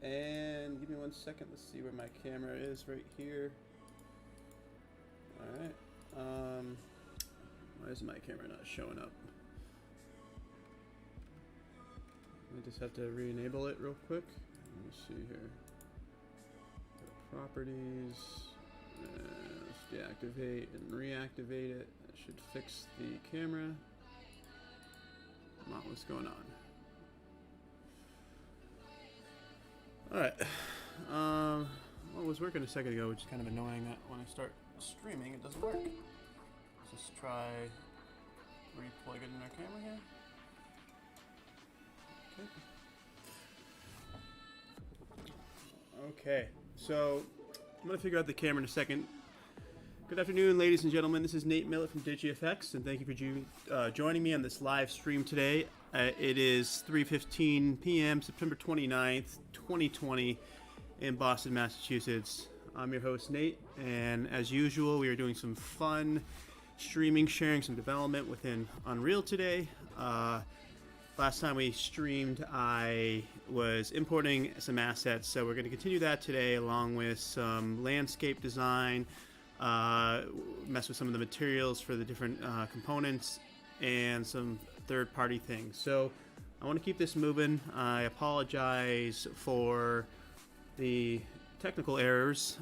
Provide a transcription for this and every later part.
And give me 1 second. Let's see where my camera is right here. All right. Why is my camera not showing up? I just have to re-enable it real quick. Let me see here. Properties. Let's deactivate and reactivate it. That should fix the camera. Come on, what's going on? Alright. Well, it was working a second ago, which is kind of annoying that when I start streaming, it doesn't work. Let's just try re-plug it in our camera here. Okay, so I'm going to figure out the camera in a second. Good afternoon, ladies and gentlemen. This is Nate Millett from DigiFX, and thank you for joining me on this live stream today. It is 3:15 p.m., September 29th, 2020, in Boston, Massachusetts. I'm your host, Nate, and as usual, we are doing some fun streaming, sharing some development within Unreal today. Last time we streamed, I was importing some assets, so we're going to continue that today, along with some landscape design, mess with some of the materials for the different components, and some third-party things. So I want to keep this moving. I apologize for the technical errors.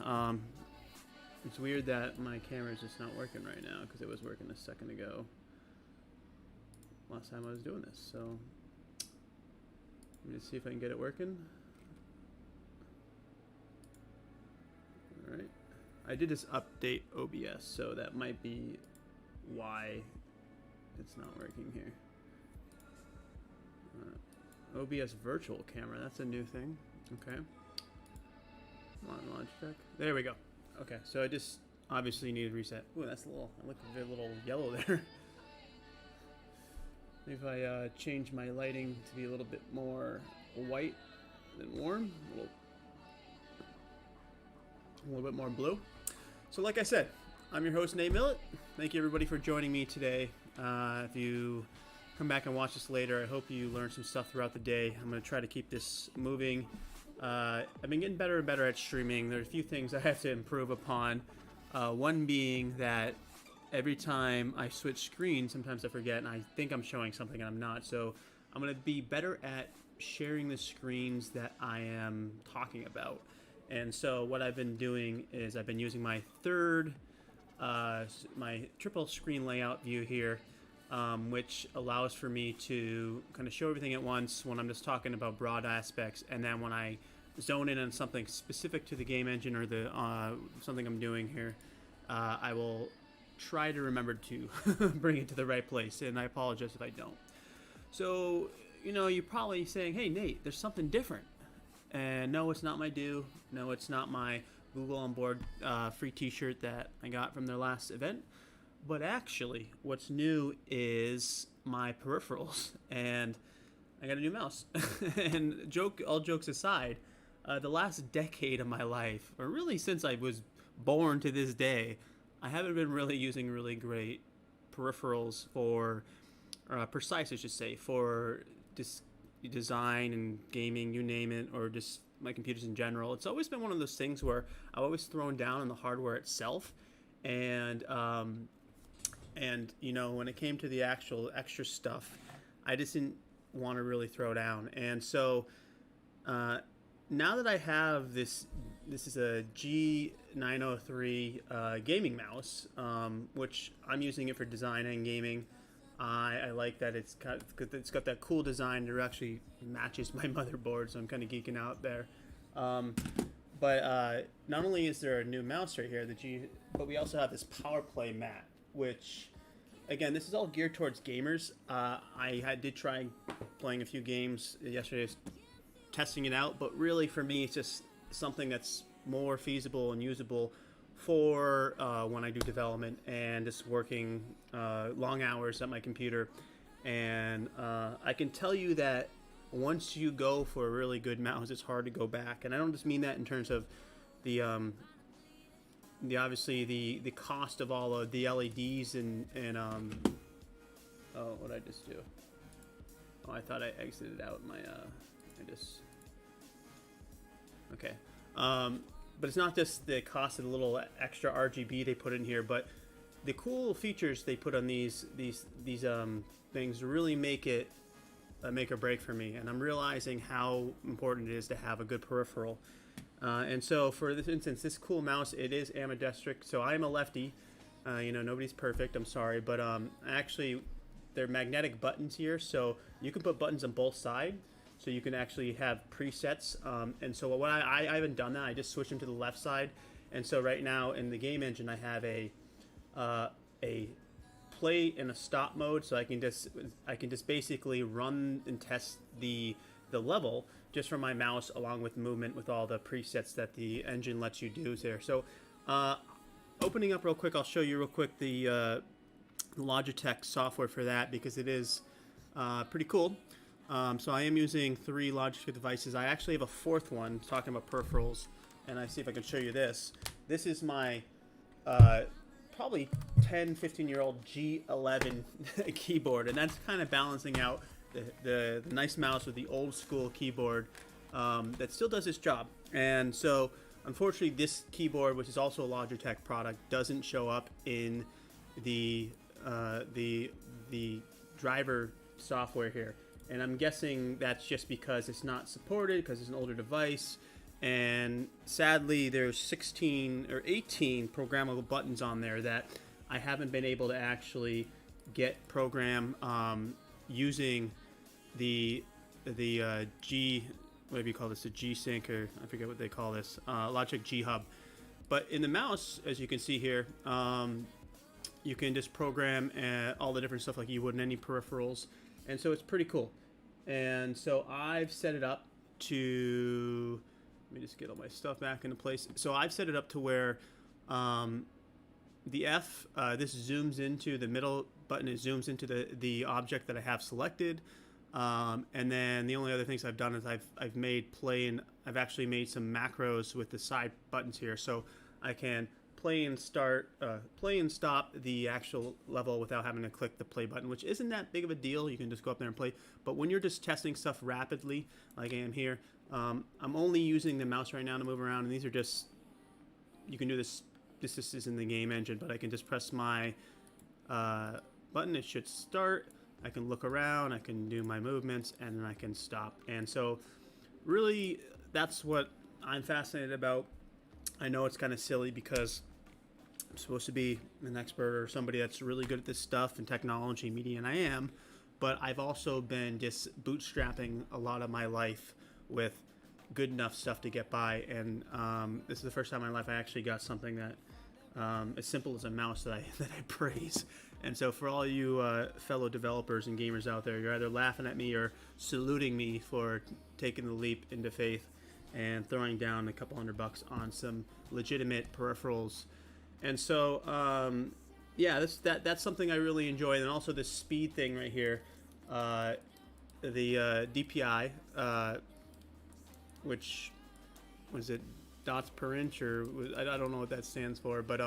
It's weird that my camera is just not working right now, because it was working a second ago. Last time I was doing this, so let me just see if I can get it working. Alright. I did just update OBS, so that might be why it's not working here. OBS virtual camera, that's a new thing. Okay. Come on, Logitech. There we go. Okay, so I just obviously need to reset. Ooh, that's a little, I look a little yellow there. If I change my lighting to be a little bit more white than warm, a little bit more blue. So like I said, I'm your host, Nate Millett. Thank you everybody for joining me today. If you come back and watch this later, I hope you learned some stuff throughout the day. I'm going to try to keep this moving. I've been getting better and better at streaming. There are a few things I have to improve upon. One being that every time I switch screens, sometimes I forget and I think I'm showing something and I'm not. So I'm going to be better at sharing the screens that I am talking about. And so what I've been doing is I've been using my my triple screen layout view here, which allows for me to kind of show everything at once when I'm just talking about broad aspects. And then when I zone in on something specific to the game engine or the something I'm doing here, I will try to remember to bring it to the right place, and I apologize if I don't. So, you know, you're probably saying, hey, Nate, there's something different. And no, it's not my due. No, it's not my Google on Board free t-shirt that I got from their last event. But actually, what's new is my peripherals, and I got a new mouse. And all jokes aside, the last decade of my life, or really since I was born to this day, I haven't been really using really great peripherals for, precise I should say, for design and gaming, you name it, or just my computers in general. It's always been one of those things where I've always thrown down on the hardware itself, and you know, when it came to the actual extra stuff, I just didn't want to really throw down. And so now that I have this is a G903 gaming mouse, which I'm using it for design and gaming. I like that it's got that cool design that actually matches my motherboard, so I'm kind of geeking out there. But not only is there a new mouse right here, but we also have this Power Play mat, which, again, this is all geared towards gamers. I did try playing a few games yesterday, testing it out, but really for me it's just something that's more feasible and usable for when I do development and just working long hours at my computer. And I can tell you that once you go for a really good mouse, it's hard to go back. And I don't just mean that in terms of the obviously the cost of all of the LEDs and oh, what did I just do? Oh, I thought I exited out my Okay. But it's not just the cost of the little extra RGB they put in here, but the cool features they put on these things really make it make or break for me. And I'm realizing how important it is to have a good peripheral. And so for this instance, this cool mouse, it is ambidextric. So I'm a lefty. You know, nobody's perfect. I'm sorry, but actually, they're magnetic buttons here, so you can put buttons on both sides. So you can actually have presets. And so what I haven't done that. I just switched them to the left side. And so right now in the game engine, I have a play and a stop mode, so I can just basically run and test the level just from my mouse, along with movement, with all the presets that the engine lets you do there. So opening up real quick, I'll show you real quick the Logitech software for that, because it is pretty cool. So I am using 3 Logitech devices. I actually have a 4th one, talking about peripherals, and I see if I can show you this. This is my probably 10-15-year-old G11 keyboard, and that's kind of balancing out the nice mouse with the old school keyboard that still does its job. And so unfortunately, this keyboard, which is also a Logitech product, doesn't show up in the driver software here. And I'm guessing that's just because it's not supported, because it's an older device. And sadly, there's 16 or 18 programmable buttons on there that I haven't been able to actually get program using the G, whatever you call this, the G Sync, or I forget what they call this, Logitech G Hub. But in the mouse, as you can see here, you can just program all the different stuff like you would in any peripherals, and so it's pretty cool. And so I've set it up to, let me just get all my stuff back into place. So I've set it up to where the F, this zooms into the middle button, it zooms into the object that I have selected. And then the only other things I've done is I've made play, and I've actually made some macros with the side buttons here, so I can play and stop the actual level without having to click the play button, which isn't that big of a deal. You can just go up there and play. But when you're just testing stuff rapidly, like I am here, I'm only using the mouse right now to move around, and these are just, you can do this. This is in the game engine, but I can just press my button. It should start. I can look around, I can do my movements, and then I can stop. And so really, that's what I'm fascinated about. I know it's kind of silly because I'm supposed to be an expert or somebody that's really good at this stuff and technology, media, and I am, but I've also been just bootstrapping a lot of my life with good enough stuff to get by. And this is the first time in my life I actually got something that as simple as a mouse that I praise. And so for all you fellow developers and gamers out there, you're either laughing at me or saluting me for taking the leap into faith and throwing down a couple $100 on some legitimate peripherals. And so yeah, that's something I really enjoy. And also this speed thing right here, the DPI, which was it, dots per inch, or I don't know what that stands for, but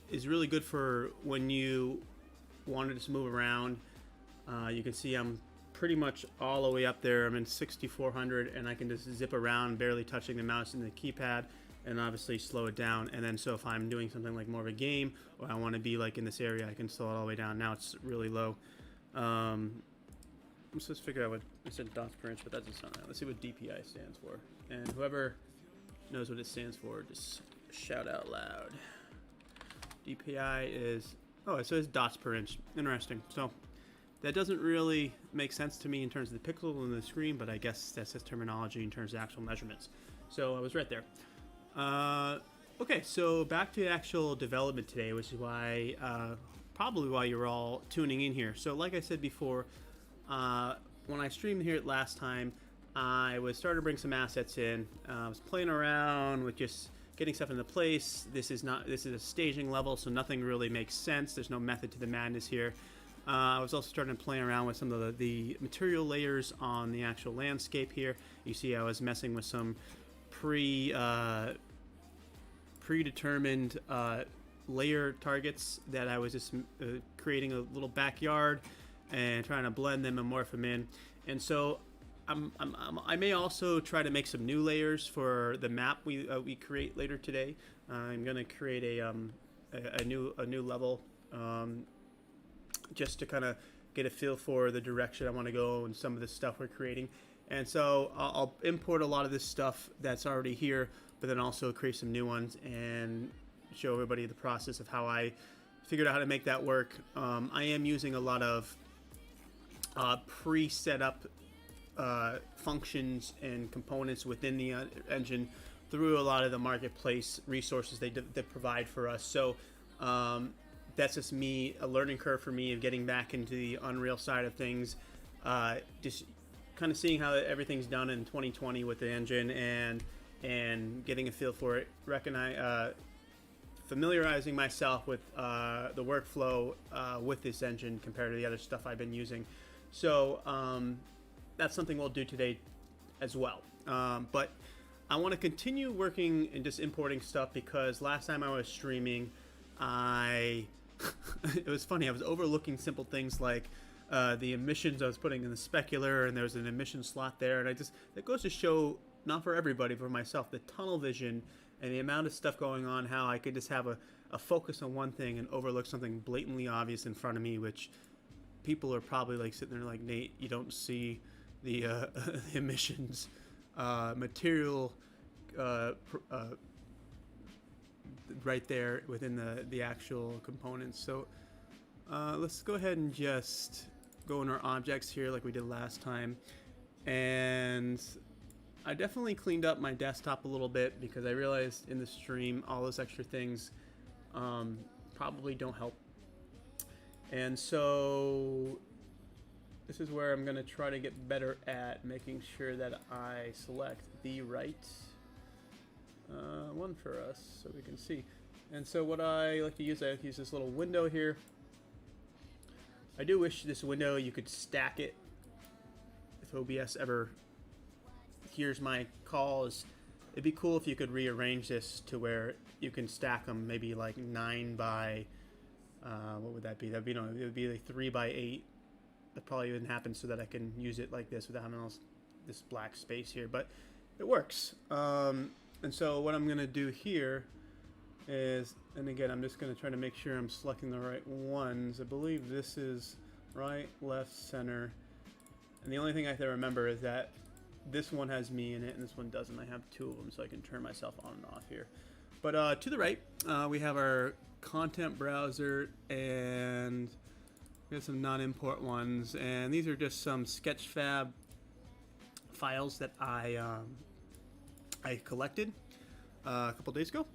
is really good for when you want to just move around. You can see I'm pretty much all the way up there. I'm in 6400, and I can just zip around, barely touching the mouse and the keypad, and obviously slow it down. And then so if I'm doing something like more of a game, or I want to be like in this area, I can slow it all the way down. Now it's really low. Let's just figure out what it said, dots per inch, but that doesn't sound right. Let's see what DPI stands for. And whoever knows what it stands for, just shout out loud. DPI is, oh, it says dots per inch. Interesting. So that doesn't really make sense to me in terms of the pixel on the screen, but I guess that's his terminology in terms of actual measurements. So I was right there. Okay, so back to the actual development today, which is why, probably why you're all tuning in here. So like I said before, when I streamed here last time, I was starting to bring some assets in. I was playing around with just getting stuff into place. This is a staging level, so nothing really makes sense. There's no method to the madness here. I was also starting to play around with some of the material layers on the actual landscape here. You see I was messing with some predetermined layer targets that I was just creating a little backyard, and trying to blend them and morph them in. And so I may also try to make some new layers for the map we create later today. I'm going to create a new level just to kind of get a feel for the direction I want to go and some of the stuff we're creating. And so I'll import a lot of this stuff that's already here, but then also create some new ones and show everybody the process of how I figured out how to make that work. I am using a lot of pre-set up functions and components within the engine through a lot of the marketplace resources they provide for us. So that's just a learning curve for me of getting back into the Unreal side of things, just kind of seeing how everything's done in 2020 with the engine and getting a feel for it, familiarizing myself with the workflow with this engine compared to the other stuff I've been using. So that's something we'll do today as well. But I want to continue working and just importing stuff because last time I was streaming, it was funny, I was overlooking simple things like the emissions I was putting in the specular, and there was an emission slot there, and it goes to show, not for everybody, but for myself, the tunnel vision and the amount of stuff going on, how I could just have a focus on one thing and overlook something blatantly obvious in front of me, which people are probably like sitting there like, Nate, you don't see the emissions material right there within the actual components. So let's go ahead and just go in our objects here like we did last time. And I definitely cleaned up my desktop a little bit because I realized in the stream all those extra things probably don't help. And so this is where I'm going to try to get better at making sure that I select the right one for us so we can see. And so what I like to use this little window here. I do wish this window you could stack it. If OBS ever hears my calls, it'd be cool if you could rearrange this to where you can stack them maybe like 9 by what would that be? That'd be, no, it would be like 3 by 8. That probably wouldn't happen, so that I can use it like this without having this black space here, but it works. And so what I'm gonna do here is, and again, I'm just gonna try to make sure I'm selecting the right ones. I believe this is right, left, center, and the only thing I have to remember is that this one has me in it and this one doesn't. I have 2 of them, so I can turn myself on and off here. But to the right, we have our content browser, and we have some non-import ones, and these are just some Sketchfab files that I collected a couple days ago,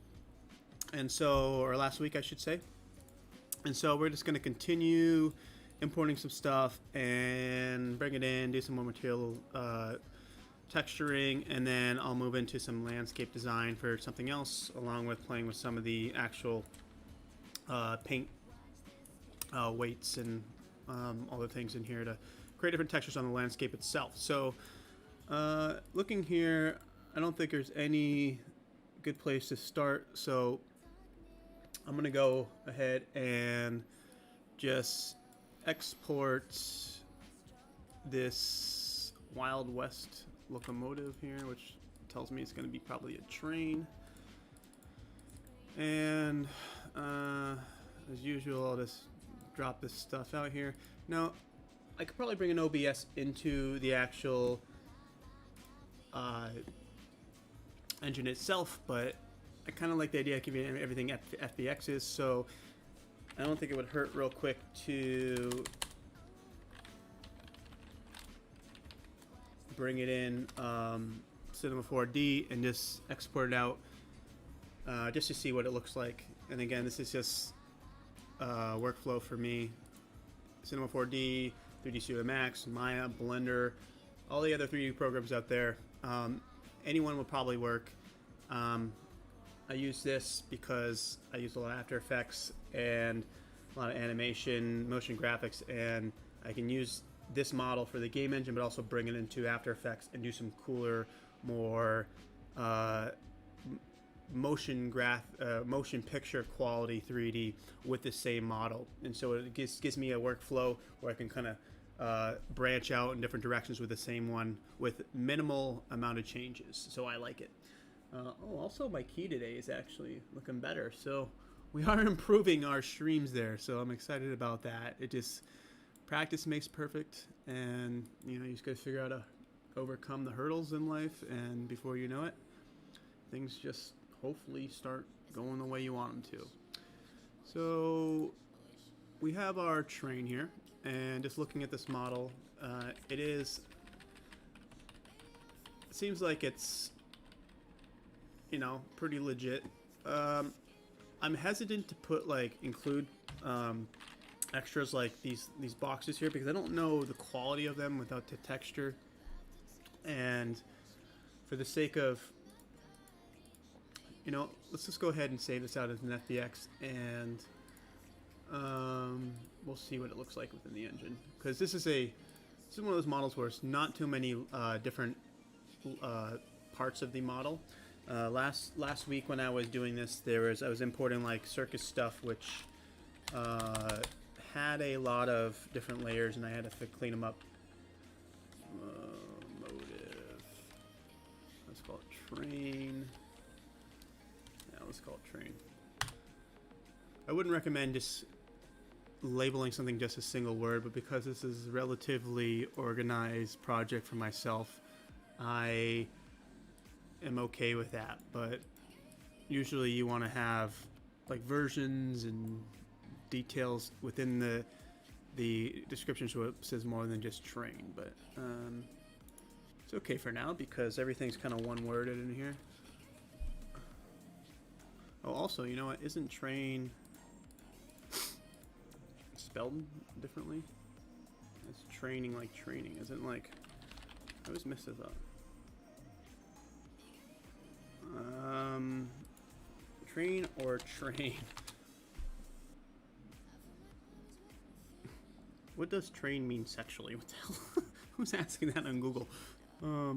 and so, or last week I should say. And so we're just going to continue importing some stuff and bring it in, do some more material texturing, and then I'll move into some landscape design for something else, along with playing with some of the actual paint weights and other things in here to create different textures on the landscape itself. So looking here, I don't think there's any good place to start, so I'm going to go ahead and just export this Wild West locomotive here, which tells me it's going to be probably a train. And as usual, I'll just drop this stuff out here. Now, I could probably bring an OBS into the actual engine itself, but I kind of like the idea of giving everything FBXs, so I don't think it would hurt real quick to bring it in Cinema 4D and just export it out just to see what it looks like. And again, this is just workflow for me. Cinema 4D, 3D Studio Max, Maya, Blender, all the other 3D programs out there. Anyone will probably work. I use this because I use a lot of After Effects and a lot of animation, motion graphics, and I can use this model for the game engine, but also bring it into After Effects and do some cooler, more motion picture quality 3D with the same model. And so it gives me a workflow where I can kind of branch out in different directions with the same one with minimal amount of changes. So I like it. Also my key today is actually looking better. So we are improving our streams there. So I'm excited about that. It just, practice makes perfect. And, you know, you just got to figure out how to overcome the hurdles in life. And before you know it, things just hopefully start going the way you want them to. So we have our train here. And just looking at this model, it seems like it's, you know, pretty legit. I'm hesitant to put, like, include extras like these boxes here because I don't know the quality of them without the texture. And for the sake of, you know, let's just go ahead and save this out as an FBX, and we'll see what it looks like within the engine, because this is one of those models where it's not too many different parts of the model. Last week when I was doing this, I was importing like circus stuff, which had a lot of different layers, and I had to clean them up. Motive. Let's call it train. Yeah, let's call it train. I wouldn't recommend just labeling something just a single word, but because this is a relatively organized project for myself, I am okay with that. But usually you want to have like versions and details within the description so it says more than just train. But it's okay for now because everything's kind of one worded in here. Oh, also, you know what, isn't train spelled differently? It's training like training, isn't, like, I always mess this up. Train or train? What does train mean sexually? What the hell? Who's asking that on Google? Oh,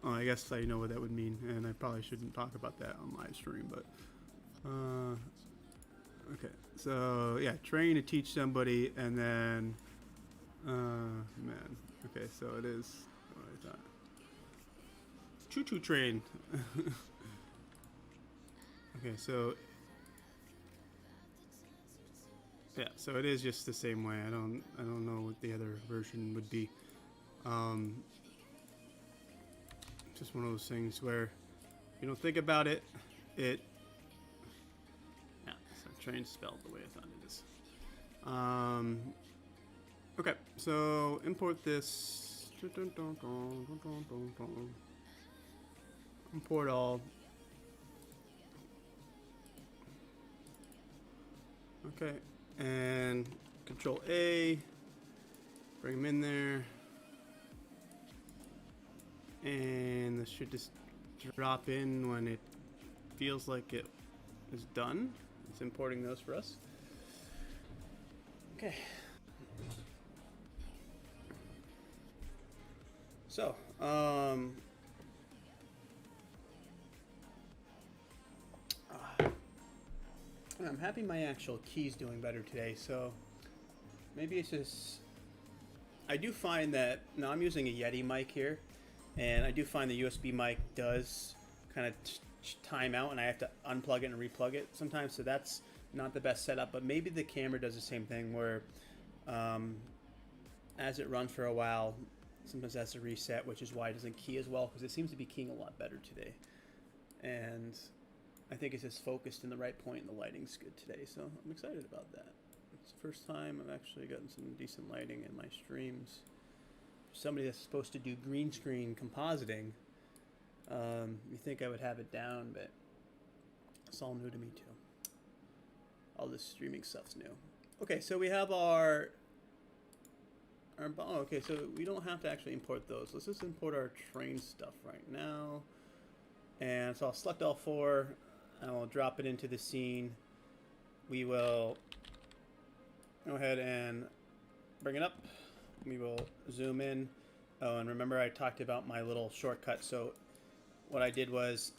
I guess I know what that would mean, and I probably shouldn't talk about that on live stream, but okay, so yeah, train to teach somebody, and then man, okay, so it is what I thought. Choo-choo train. Okay, so yeah, so it is just the same way. I don't know what the other version would be. Just one of those things where you don't think about it. Yeah, so train spelled the way I thought it is. Okay, so import this. Import all. Okay, and Control A, bring them in there, and this should just drop in when it feels like it is done. It's importing those for us. Okay. So, I'm happy my actual key's doing better today, so maybe it's just, I do find that, now I'm using a Yeti mic here, and I do find the USB mic does kind of time out, and I have to unplug it and replug it sometimes, so that's not the best setup, but maybe the camera does the same thing where as it runs for a while, sometimes that's a reset, which is why it doesn't key as well, because it seems to be keying a lot better today. And I think it's just focused in the right point, and the lighting's good today, so I'm excited about that. It's the first time I've actually gotten some decent lighting in my streams. For somebody that's supposed to do green screen compositing, you think I would have it down, but it's all new to me too. All this streaming stuff's new. Okay, so we have our oh, okay, so we don't have to actually import those. Let's just import our train stuff right now. And so I'll select all four, and I'll drop it into the scene. We will go ahead and bring it up. We will zoom in. Oh, and remember I talked about my little shortcut. So what I did was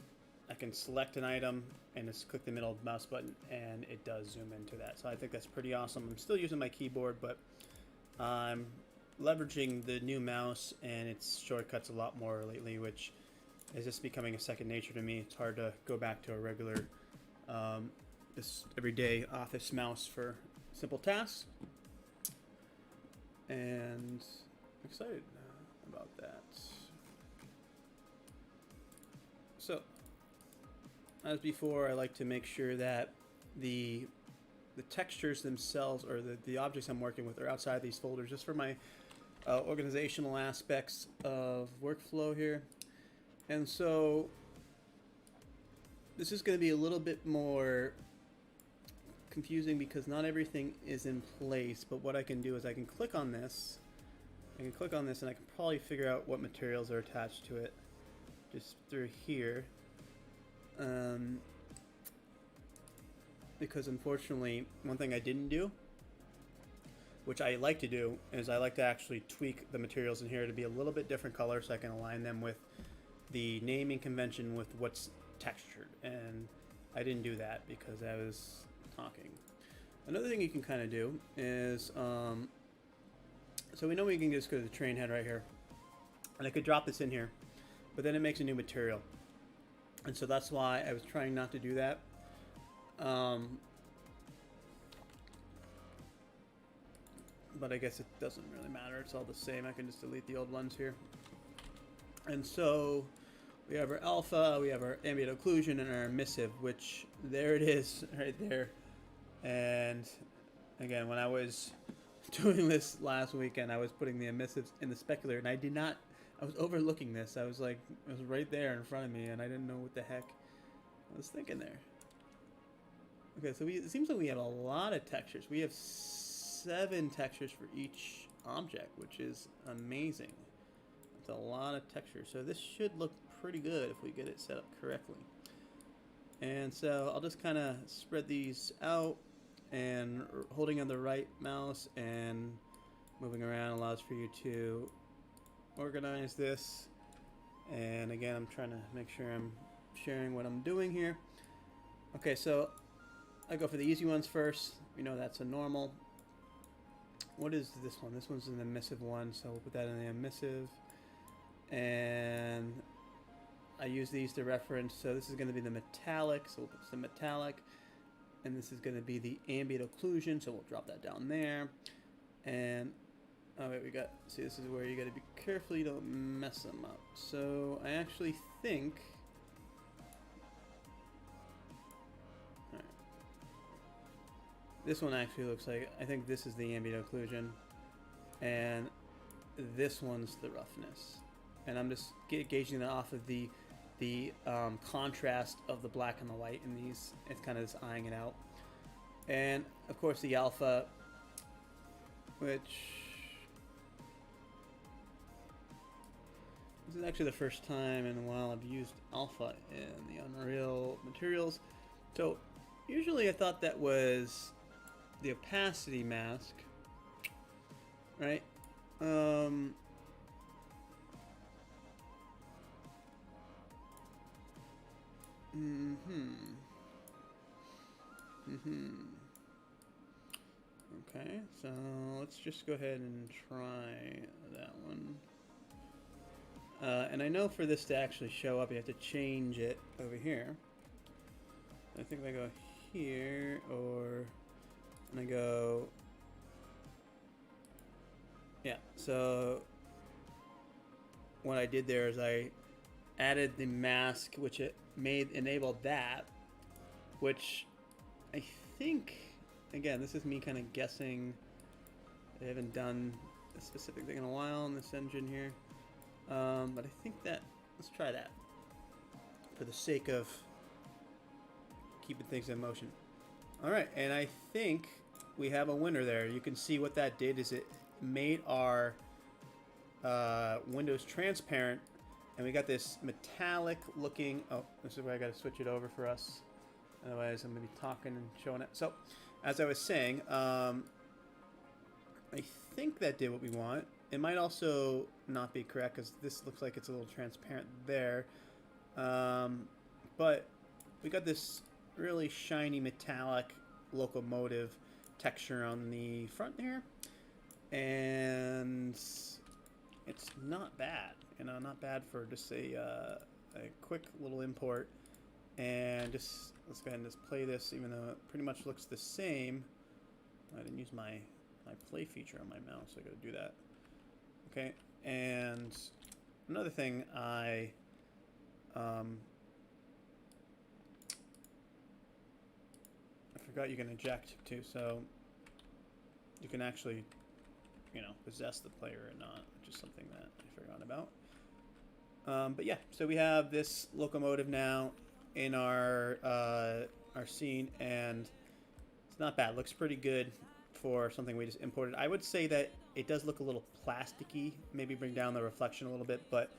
I can select an item and just click the middle mouse button, and it does zoom into that. So I think that's pretty awesome. I'm still using my keyboard, but I'm leveraging the new mouse and its shortcuts a lot more lately, which is just becoming a second nature to me. It's hard to go back to a regular, this everyday office mouse for simple tasks. And I'm excited about that. So, as before, I like to make sure that the textures themselves, or the objects I'm working with, are outside these folders, just for my organizational aspects of workflow here. And so this is going to be a little bit more confusing because not everything is in place, but what I can do is I can click on this. And I can probably figure out what materials are attached to it just through here. Because unfortunately, one thing I didn't do, which I like to do, is I like to actually tweak the materials in here to be a little bit different color so I can align them with the naming convention with what's textured. And I didn't do that because I was talking. Another thing you can kind of do is, so we know we can just go to the train head right here. And I could drop this in here, but then it makes a new material. And so that's why I was trying not to do that. But I guess it doesn't really matter. It's all the same. I can just delete the old ones here. And so we have our alpha, we have our ambient occlusion, and our emissive, which there it is right there. And again, when I was doing this last weekend, I was putting the emissives in the specular, and I was overlooking this. I was like, it was right there in front of me, and I didn't know what the heck I was thinking there. Okay, so it seems like we have a lot of textures. We have 7 textures for each object, which is amazing. It's a lot of textures. So this should look pretty good if we get it set up correctly. And so I'll just kind of spread these out, and holding on the right mouse and moving around allows for you to organize this. And again, I'm trying to make sure I'm sharing what I'm doing here. Okay, so I go for the easy ones first. We know that's a normal. What is this one? This one's an emissive one, so we'll put that in the emissive. And I use these to reference. So this is going to be the metallic, so we'll put some metallic. And this is going to be the ambient occlusion, so we'll drop that down there. And oh wait, see, this is where you got to be careful you don't mess them up. So I actually think, all right, this one actually looks like, I think this is the ambient occlusion, and this one's the roughness. And I'm just gauging that off of the contrast of the black and the white in these. It's kind of just eyeing it out. And of course the alpha, which this is actually the first time in a while I've used alpha in the Unreal materials. So usually I thought that was the opacity mask, right? Okay, so let's just go ahead and try that one. And I know for this to actually show up, you have to change it over here. I think if I go here, and I go, yeah, so what I did there is I added the mask, which it enabled that, which I think, again, this is me kind of guessing. I haven't done a specific thing in a while in this engine here. But I think that, let's try that for the sake of keeping things in motion. All right, and I think we have a winner there. You can see what that did is it made our windows transparent, and we got this metallic looking, oh, this is where I got to switch it over for us. Otherwise, I'm going to be talking and showing it. So, as I was saying, I think that did what we want. It might also not be correct because this looks like it's a little transparent there. But we got this really shiny metallic locomotive texture on the front here. and it's not bad. You know, not bad for just a quick little import. And just let's go ahead and just play this, even though it pretty much looks the same. I didn't use my play feature on my mouse, so I got to do that. Okay, and another thing I forgot you can eject too, so you can actually, you know, possess the player or not, which is something that I forgot about. But yeah, so we have this locomotive now in our scene, and it's not bad. It looks pretty good for something we just imported. I would say that it does look a little plasticky. Maybe bring down the reflection a little bit, but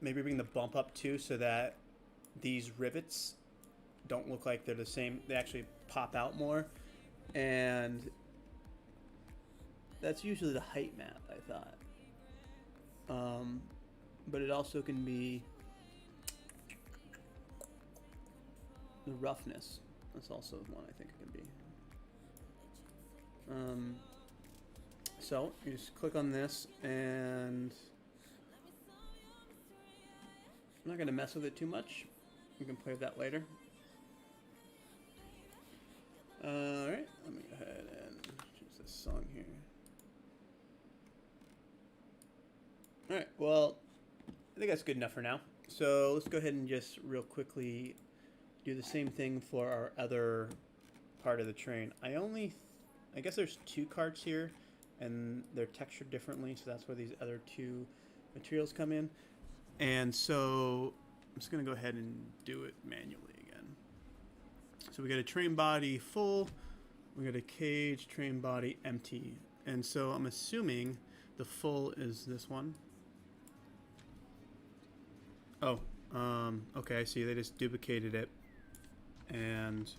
maybe bring the bump up too, so that these rivets don't look like they're the same. They actually pop out more, and that's usually the height map, I thought. But it also can be the roughness. That's also one I think it can be. So you just click on this, and I'm not going to mess with it too much. We can play with that later. Alright, let me go ahead and choose this song here. Alright, well, I think that's good enough for now. So let's go ahead and just real quickly do the same thing for our other part of the train. I guess there's two carts here, and they're textured differently, so that's where these other two materials come in. And so I'm just going to go ahead and do it manually again. So we got a train body full, we got a cage, train body empty. And so I'm assuming the full is this one. Oh, okay, I see. They just duplicated it. And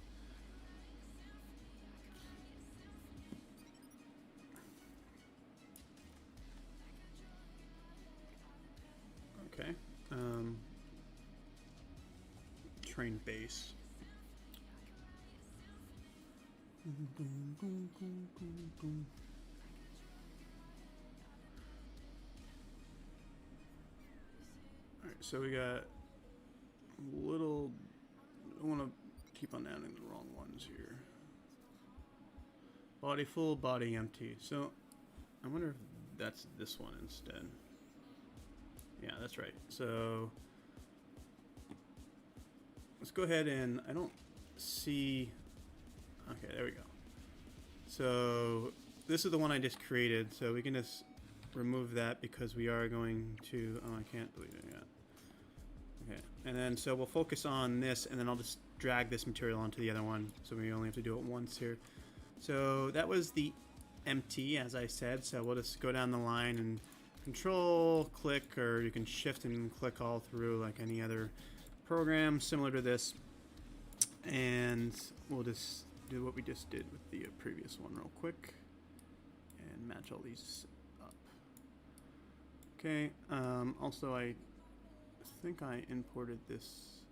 okay, train base. Alright, so we got little, I want to keep on adding the wrong ones here. Body full, body empty. So I wonder if that's this one instead. Yeah, that's right. So let's go ahead and, I don't see, okay, there we go. So this is the one I just created, so we can just remove that because we are going to, oh, I can't delete it yet. Okay, and then so we'll focus on this, and then I'll just drag this material onto the other one, so we only have to do it once here. So that was the empty, as I said, so we'll just go down the line and control, click, or you can shift and click all through like any other program similar to this, and we'll just do what we just did with the previous one real quick and match all these up. Okay, also I think I imported this.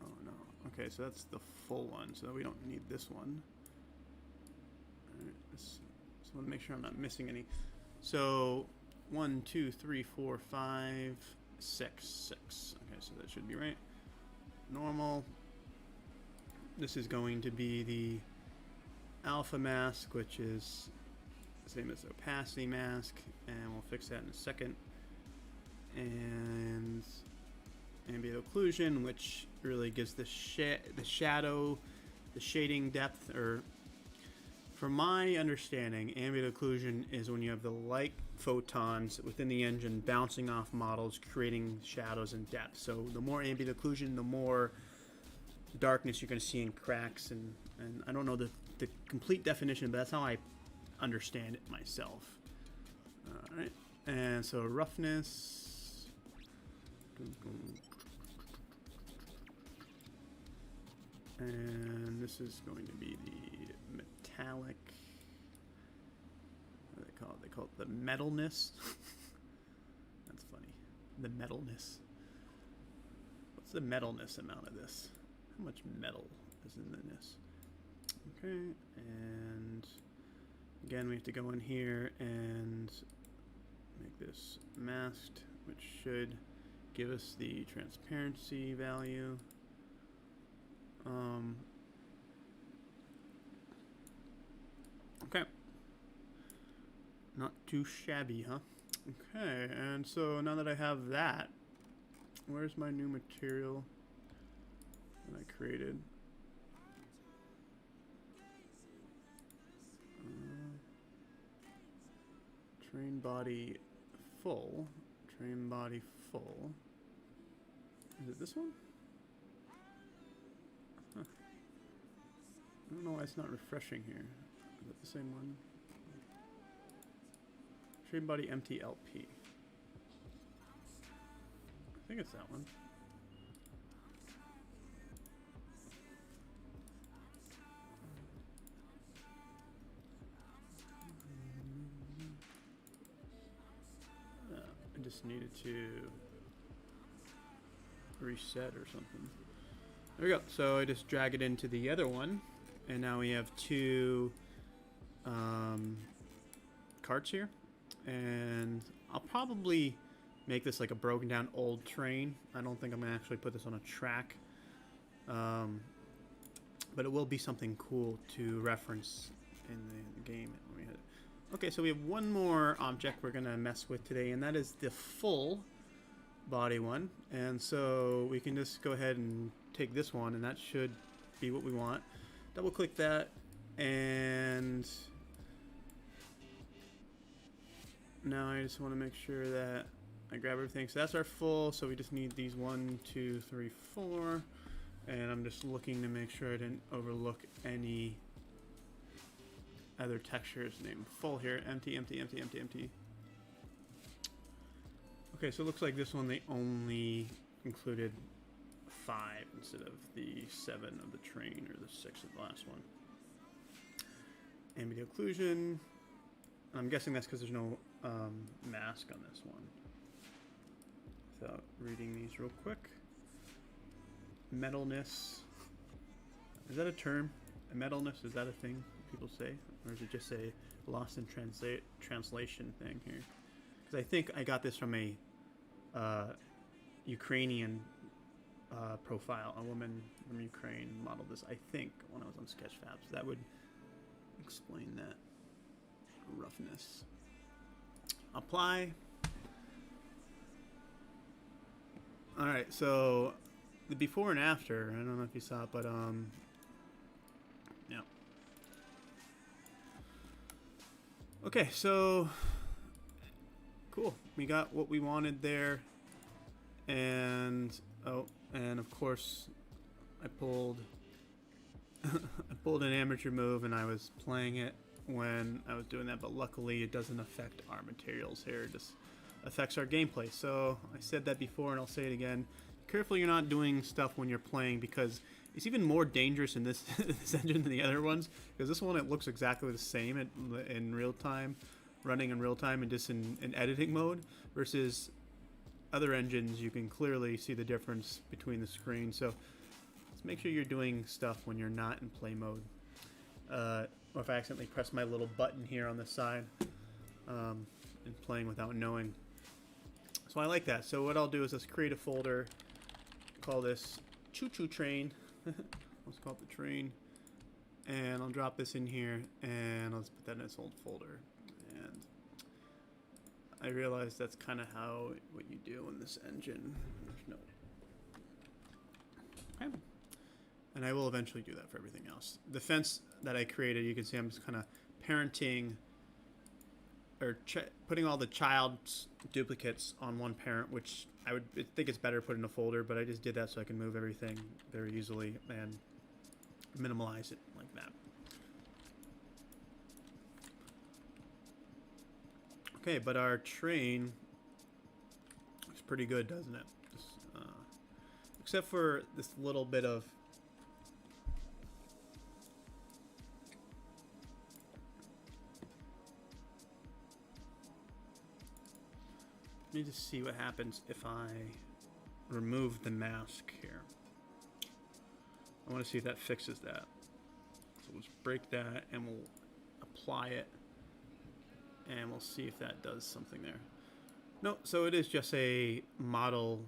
Oh no, okay, so that's the full one, so we don't need this one. Alright, so I want to make sure I'm not missing any. So 1, 2, 3, 4, 5, 6. Okay, so that should be right. Normal. This is going to be the alpha mask, which is the same as opacity mask, and we'll fix that in a second. And ambient occlusion, which really gives the shadow, the shading depth, or from my understanding, ambient occlusion is when you have the light photons within the engine bouncing off models, creating shadows and depth. So the more ambient occlusion, the more darkness you're going to see in cracks, and I don't know the complete definition, but that's how I understand it myself. Alright, and so roughness, and this is going to be the metallic, what do they call it? They call it the metalness. That's funny, the metalness. What's the metalness amount of this? How much metal is in this? Okay, and again we have to go in here and make this masked, which should give us the transparency value. Okay, not too shabby, huh? Okay, and so now that I have that, where's my new material that I created? Train body full. Train body full. Is it this one? Huh. I don't know why it's not refreshing here. Is it the same one? Train body empty LP. I think it's that one. I just needed to reset or something. There we go. So I just drag it into the other one, and now we have two carts here. And I'll probably make this like a broken down old train. I don't think I'm gonna actually put this on a track, but it will be something cool to reference in the game. Okay, so we have one more object we're gonna mess with today, and that is the full body one. And so we can just go ahead and take this one, and that should be what we want. Double click that, and now I just want to make sure that I grab everything. So that's our full, so we just need these 1, 2, 3, 4, and I'm just looking to make sure I didn't overlook any other textures named full here. Empty, empty, empty, empty, empty. Okay, so it looks like this one they only included 5 instead of the 7 of the train, or the 6 of the last one. Ambient occlusion. I'm guessing that's because there's no mask on this one. Without reading these real quick. Metalness. Is that a term? A metalness, is that a thing people say? Or is it just a lost in translation thing here? Because I think I got this from a Ukrainian profile. A woman from Ukraine modeled this, I think, when I was on Sketchfab. So that would explain that roughness. Apply. Alright, so the before and after, I don't know if you saw it, but yeah. Okay, so cool. We got what we wanted there. And and of course I pulled I pulled an amateur move, and I was playing it when I was doing that, but luckily it doesn't affect our materials here. It just affects our gameplay. So I said that before, and I'll say it again. Careful you're not doing stuff when you're playing, because it's even more dangerous in this, this engine than the other ones, because this one, it looks exactly the same in real time, running in real time, and just in editing mode, versus other engines you can clearly see the difference between the screens. So let's make sure you're doing stuff when you're not in play mode. Or if I accidentally press my little button here on the side and playing without knowing. So I like that. So what I'll do is let's create a folder, call this choo-choo train. Let's call it the train. And I'll drop this in here, and I'll just put that in this old folder. And I realize that's kind of what you do in this engine. There's no. Okay. And I will eventually do that for everything else. The fence that I created, you can see I'm just kind of parenting, or putting all the child's duplicates on one parent, which I think it's better put in a folder, but I just did that so I can move everything very easily and minimize it like that. Okay, but our train looks pretty good, doesn't it? Just, except for this little bit of let me just see what happens if I remove the mask here. I want to see if that fixes that. So let's break that and we'll apply it, and we'll see if that does something there. No, so it is just a model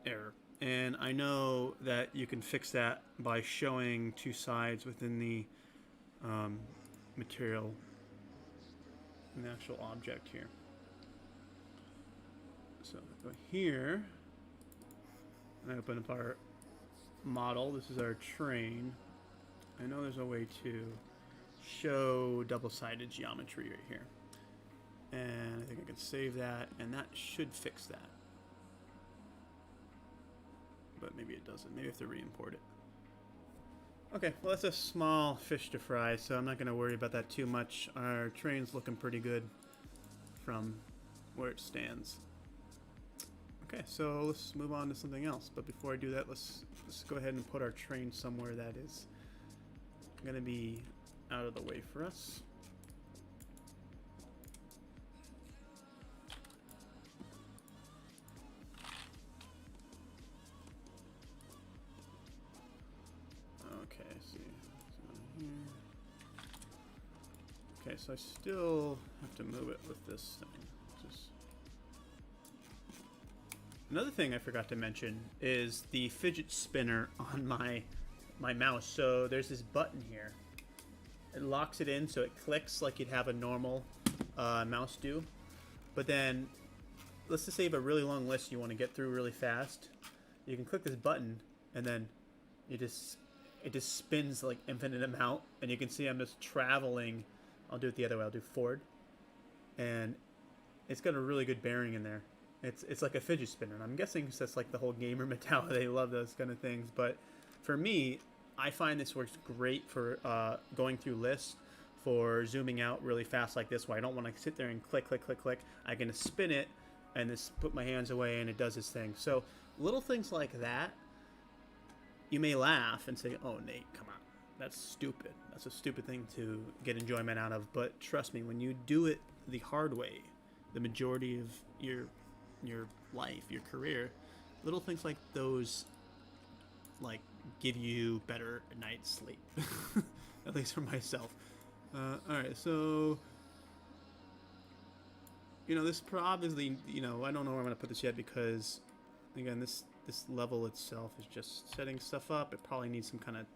error. And I know that you can fix that by showing two sides within the material in the actual object here. So go here and I open up our model. This is our train. I know there's a way to show double-sided geometry right here. And I think I can save that, and that should fix that. But maybe it doesn't. Maybe I have to re-import it. Okay, well that's a small fish to fry, so I'm not going to worry about that too much. Our train's looking pretty good from where it stands. Okay, so let's move on to something else. But before I do that, let's go ahead and put our train somewhere that is going to be out of the way for us. Okay, so I still have to move it with this thing. Another thing I forgot to mention is the fidget spinner on my mouse. So there's this button here. It locks it in so it clicks like you'd have a normal mouse do. But then, let's just say you have a really long list you want to get through really fast. You can click this button and then it just spins like infinite amount. And you can see I'm just traveling. I'll do it the other way. I'll do forward. And it's got a really good bearing in there. It's like a fidget spinner. And I'm guessing that's like the whole gamer mentality. They love those kind of things. But for me, I find this works great for going through lists, for zooming out really fast like this, where I don't want to sit there and click, click, click, click. I can just spin it and just put my hands away and it does its thing. So little things like that, you may laugh and say, oh, Nate, come on. That's stupid. That's a stupid thing to get enjoyment out of. But trust me, when you do it the hard way, the majority of your life, your career, little things like those, like, give you better night's sleep. At least for myself. Alright, so, this probably, I don't know where I'm going to put this yet because, again, this level itself is just setting stuff up. It probably needs some kind of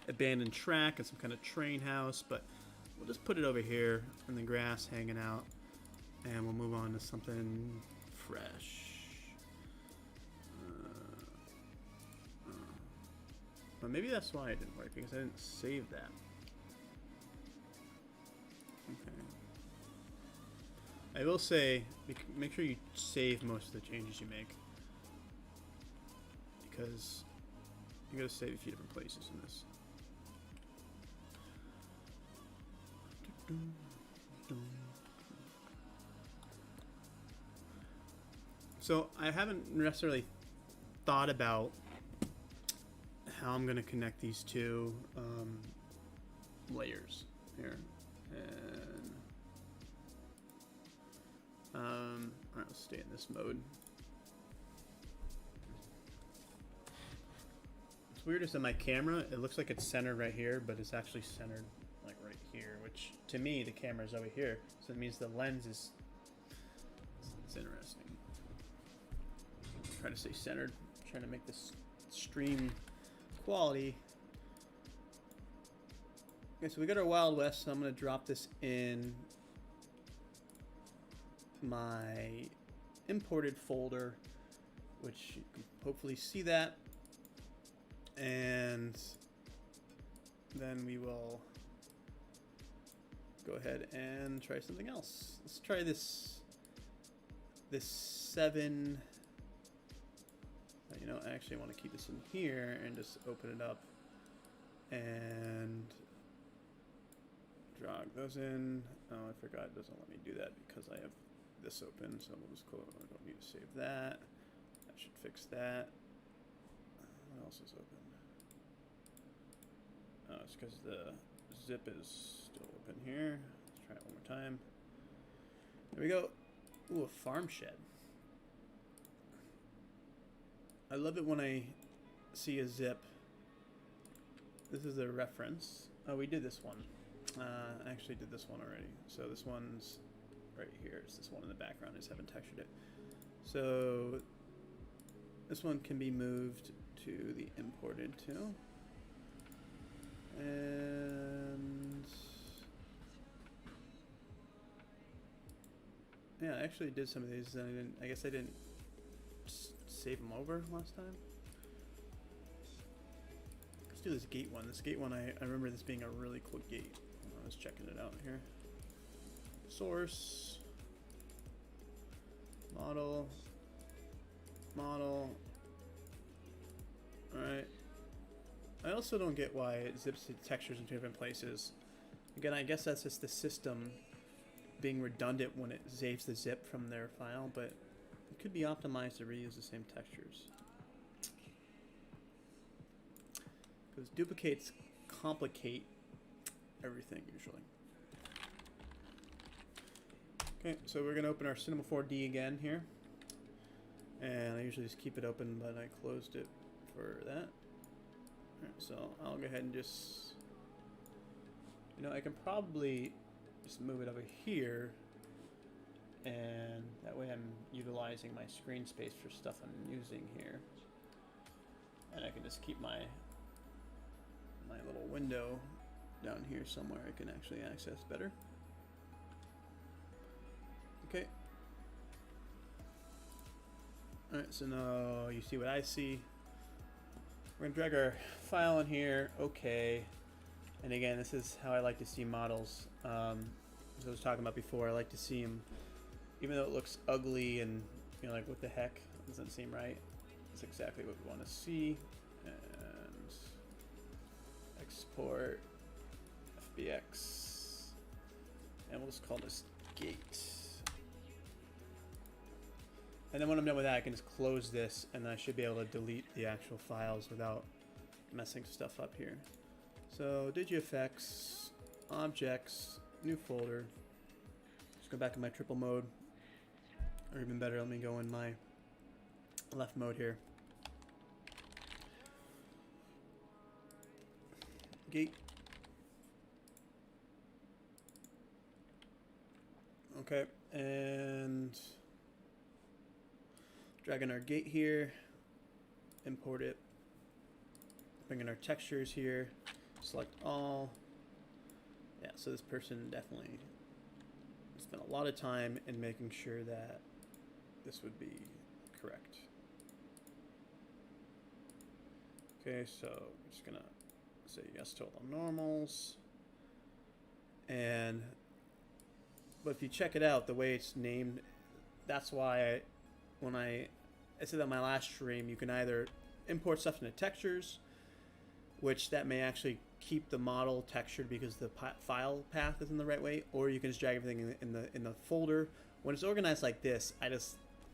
abandoned track and some kind of train house, but we'll just put it over here in the grass hanging out, and we'll move on to something fresh. But maybe that's why it didn't work, because I didn't save that. Okay. I will say, make sure you save most of the changes you make, because you gotta save a few different places in this. So I haven't necessarily thought about how I'm going to connect these two layers here. And alright, let's stay in this mode. What's weird is that my camera, it looks like it's centered right here, but it's actually centered like right here, which to me the camera is over here, so it means the lens is, it's interesting. Trying to stay centered, trying to make this stream quality. Okay, so we got our Wild West, so I'm going to drop this in my imported folder, which you can hopefully see that, and then we will go ahead and try something else. Let's try this 7. I actually want to keep this in here and just open it up and drag those in. Oh, I forgot it doesn't let me do that because I have this open, so we'll just close. I don't need to save that. That should fix that. What else is open? Oh, it's because the zip is still open here. Let's try it one more time. There we go. Ooh, a farm shed. I love it when I see a zip this is a reference. Oh, we did this one. I actually did this one already. So this one's right here. It's this one in the background. I just haven't textured it. So this one can be moved to the imported too. And yeah, I actually did some of these, and I guess I didn't save them over last time. Let's do this gate one. This gate one, I remember this being a really quick gate. I was checking it out here. Source, model. All right. I also don't get why it zips the textures into different places. Again, I guess that's just the system being redundant when it saves the zip from their file, but it could be optimized to reuse the same textures. Because duplicates complicate everything usually. Okay, so we're going to open our Cinema 4D again here. And I usually just keep it open, but I closed it for that. Alright, so I'll go ahead and just, you know, I can probably just move it over here, and that way I'm utilizing my screen space for stuff I'm using here. And I can just keep my little window down here somewhere I can actually access better. Okay. Alright, so now you see what I see. We're going to drag our file in here. Okay. And again, this is how I like to see models. As I was talking about before, I like to see them, even though it looks ugly and, you know, like, what the heck? It doesn't seem right. It's exactly what we want to see. And export FBX. And we'll just call this gate. And then when I'm done with that, I can just close this, and I should be able to delete the actual files without messing stuff up here. So DigiFX, objects, new folder. Just go back to my triple mode. Or even better, let me go in my left mode here. Gate. Okay, and drag in our gate here, import it, bring in our textures here, select all. Yeah, so this person definitely spent a lot of time in making sure that this would be correct. Okay, so I'm just gonna say yes to all the normals. But if you check it out, the way it's named, that's why when I said on my last stream, you can either import stuff into textures, which that may actually keep the model textured because the file path is in the right way, or you can just drag everything in the folder. When it's organized like this,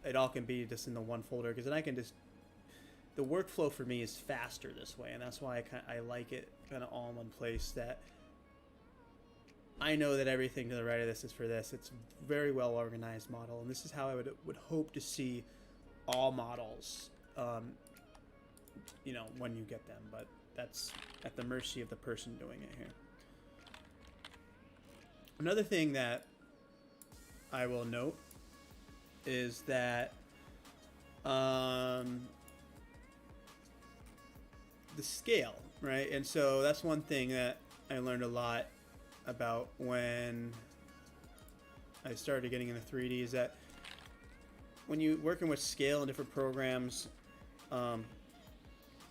it all can be just in the one folder, because then I can just, the workflow for me is faster this way, and that's why I like it kind of all in one place. That I know that everything to the right of this is for this. It's a very well organized model, and this is how I would hope to see all models, you know, when you get them. But that's at the mercy of the person doing it here. Another thing that I will note is that the scale, right? And so that's one thing that I learned a lot about when I started getting into 3D, is that when you're working with scale in different programs, oh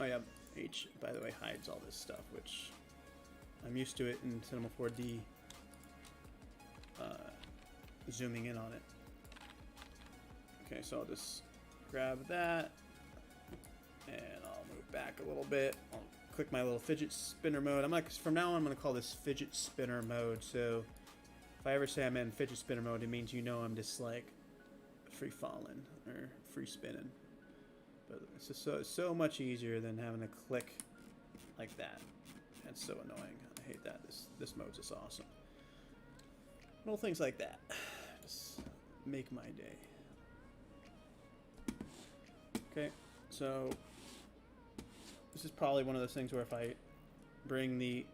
yeah, H, by the way, hides all this stuff, which I'm used to it in Cinema 4D, zooming in on it. Okay, so I'll just grab that, and I'll move back a little bit. I'll click my little fidget spinner mode. From now on, I'm gonna call this fidget spinner mode. So if I ever say I'm in fidget spinner mode, it means, you know, I'm just like free falling or free spinning. But it's just so much easier than having to click like that. That's so annoying. I hate that. This mode's just awesome. Little things like that just make my day. Okay, so this is probably one of those things where if I bring the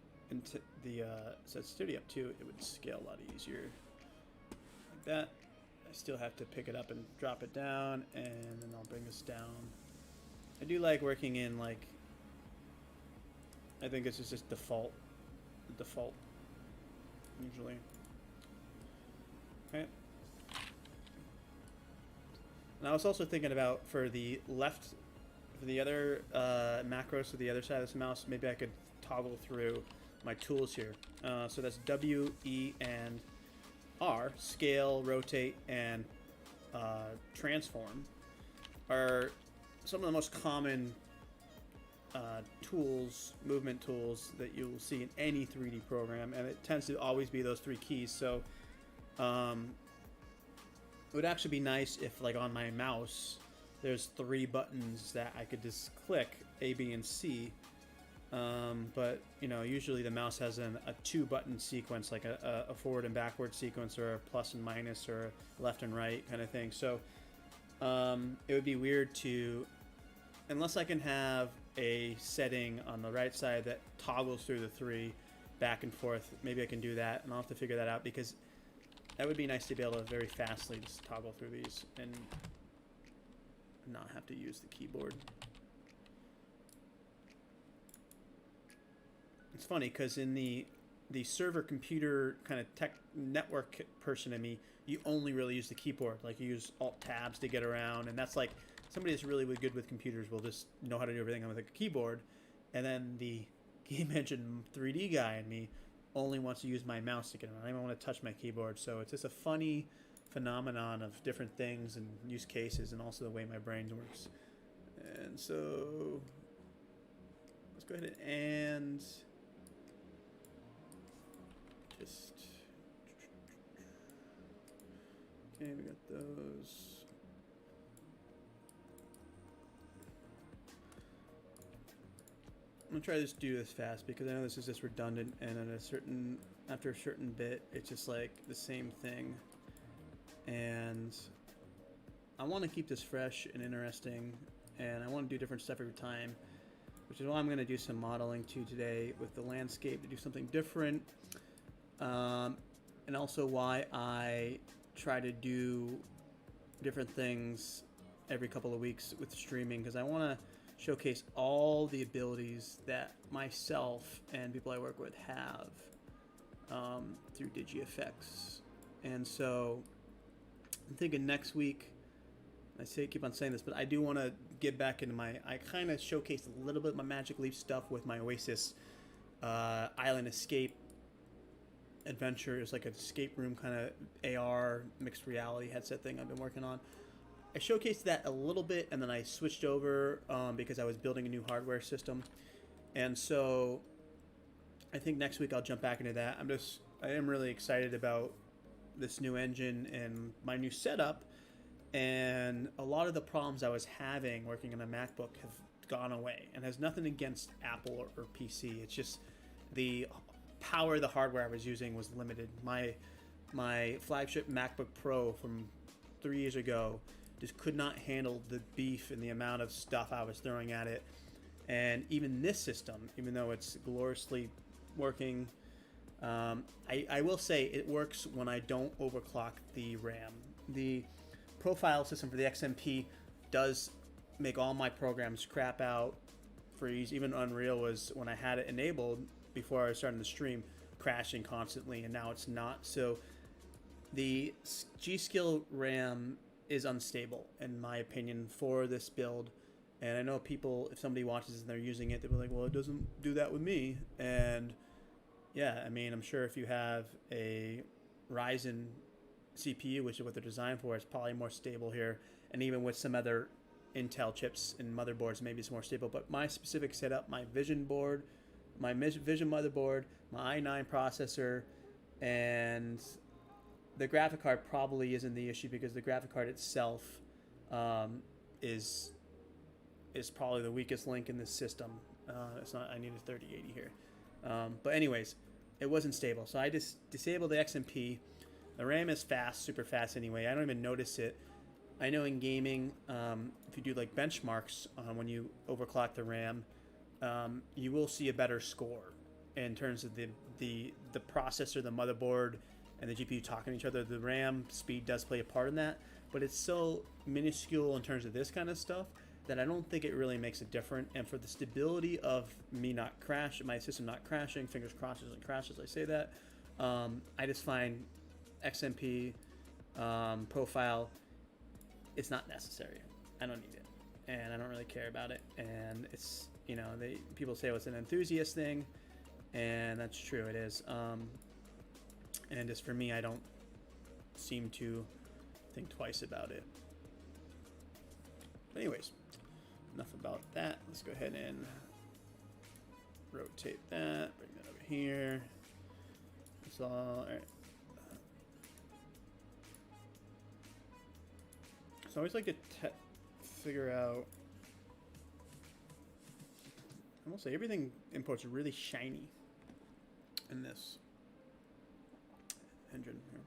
sensitivity up too, it would scale a lot easier like that. I still have to pick it up and drop it down, and then I'll bring this down. I do like working in, like, I think this is just default usually. Okay. And I was also thinking about for the other macros to the other side of this mouse, maybe I could toggle through my tools here. So that's W, E, and R, scale, rotate, and transform, are some of the most common tools, movement tools that you will see in any 3D program, and it tends to always be those 3 keys. So it would actually be nice if, like, on my mouse, there's 3 buttons that I could just click, A, B, and C. But, you know, usually the mouse has a 2-button sequence, like a forward and backward sequence, or a plus and minus, or left and right kind of thing. So it would be weird to, unless I can have a setting on the right side that toggles through the 3 back and forth, maybe I can do that, and I'll have to figure that out, because that would be nice to be able to very fastly just toggle through these and not have to use the keyboard. It's funny because in the server computer kind of tech network person in me, you only really use the keyboard. Like, you use alt tabs to get around, and that's like somebody that's really good with computers will just know how to do everything with a keyboard. And then the game engine 3D guy in me only wants to use my mouse to get around. I don't want to touch my keyboard. So it's just a funny phenomenon of different things and use cases, and also the way my brain works. And so let's go ahead and just, okay, we got those. I'm gonna try to just do this fast, because I know this is just redundant, and at after a certain bit, it's just like the same thing. And I want to keep this fresh and interesting, and I want to do different stuff every time, which is why I'm going to do some modeling too today with the landscape, to do something different, and also why I try to do different things every couple of weeks with streaming, because I want to showcase all the abilities that myself and people I work with have through DigiFX. And so I'm thinking next week, keep on saying this, but I do want to get back into I kind of showcased a little bit of my Magic Leap stuff with my Oasis Island Escape adventure. It's like an escape room kind of AR mixed reality headset thing I've been working on. I showcased that a little bit, and then I switched over because I was building a new hardware system. And so I think next week I'll jump back into that. I am really excited about this new engine and my new setup, and a lot of the problems I was having working on a MacBook have gone away, and has nothing against Apple or PC. It's just the power of the hardware I was using was limited. My flagship MacBook Pro from 3 years ago just could not handle the beef and the amount of stuff I was throwing at it. And even this system, even though it's gloriously working, I will say it works when I don't overclock the RAM. The profile system for the XMP does make all my programs crap out, freeze. Even Unreal was, when I had it enabled before I was starting the stream, crashing constantly, and now it's not. So the G.Skill RAM is unstable, in my opinion, for this build. And I know people, if somebody watches and they're using it, they'll be like, well, it doesn't do that with me. And yeah, I mean, I'm sure if you have a Ryzen CPU, which is what they're designed for, it's probably more stable here. And even with some other Intel chips and motherboards, maybe it's more stable. But my specific setup, my Vision board, my Vision motherboard, my i9 processor, and the graphic card probably isn't the issue, because the graphic card itself is probably the weakest link in this system. It's not. I need a 3080 here. But anyways, it wasn't stable, so I just disabled the XMP. The RAM is fast, super fast anyway. I don't even notice it. I know in gaming, if you do like benchmarks when you overclock the RAM, you will see a better score. in terms of the processor, the motherboard, and the GPU talking to each other. The RAM speed does play a part in that, but it's so minuscule in terms of this kind of stuff that I don't think it really makes a difference. And for the stability of me not my system not crashing, fingers crossed it doesn't crash as I say that, I just find XMP profile, it's not necessary. I don't need it, and I don't really care about it. And it's, you know, people say, well, it's an enthusiast thing, and that's true, it is. And just for me, I don't seem to think twice about it. But anyways, enough about that. Let's go ahead and rotate that, bring that over here. That's all right. So I always like to figure out, I will say everything imports are really shiny in this engine here.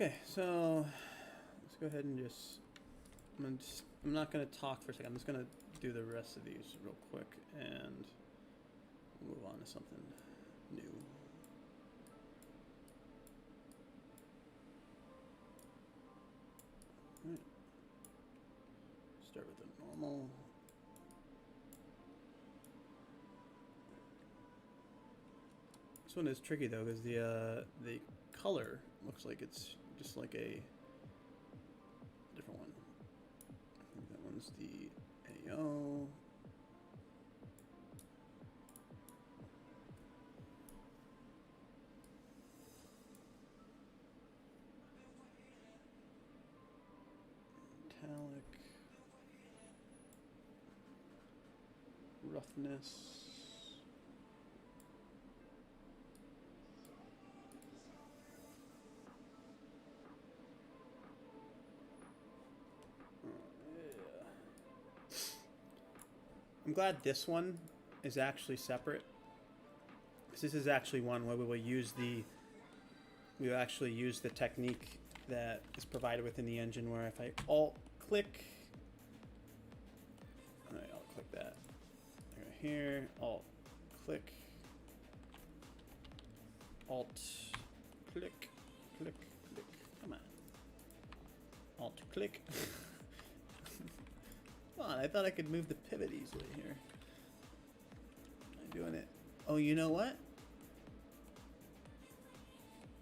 Okay, so let's go ahead and I'm not going to talk for a second. I'm just going to do the rest of these real quick and move on to something new. All right. Start with the normal. This one is tricky though, because the color looks like it's just like a different one. I think that one's the AO. Metallic. Roughness. I'm glad this one is actually separate, because this is actually one where we will actually use the technique that is provided within the engine, where if I alt-click, all right, I'll click that right here, alt-click, alt-click, click, click, come on, alt-click. Come on, I thought I could move the pivot easily here. I'm doing it. Oh, you know what?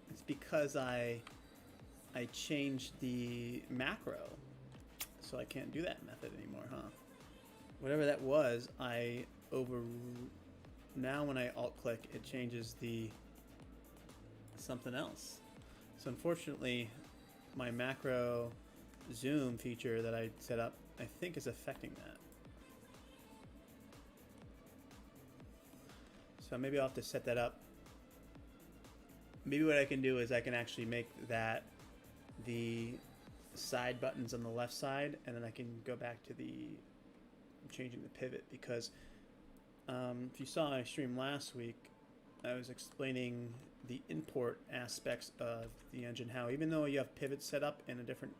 It's because I changed the macro, so I can't do that method anymore, huh? Whatever that was, now when I alt-click, it changes the something else. So unfortunately, my macro zoom feature that I set up, I think, is affecting that. So maybe I'll have to set that up. Maybe what I can do is I can actually make that the side buttons on the left side, and then I can go back to changing the pivot, because if you saw my stream last week, I was explaining the import aspects of the engine, how even though you have pivots set up in a different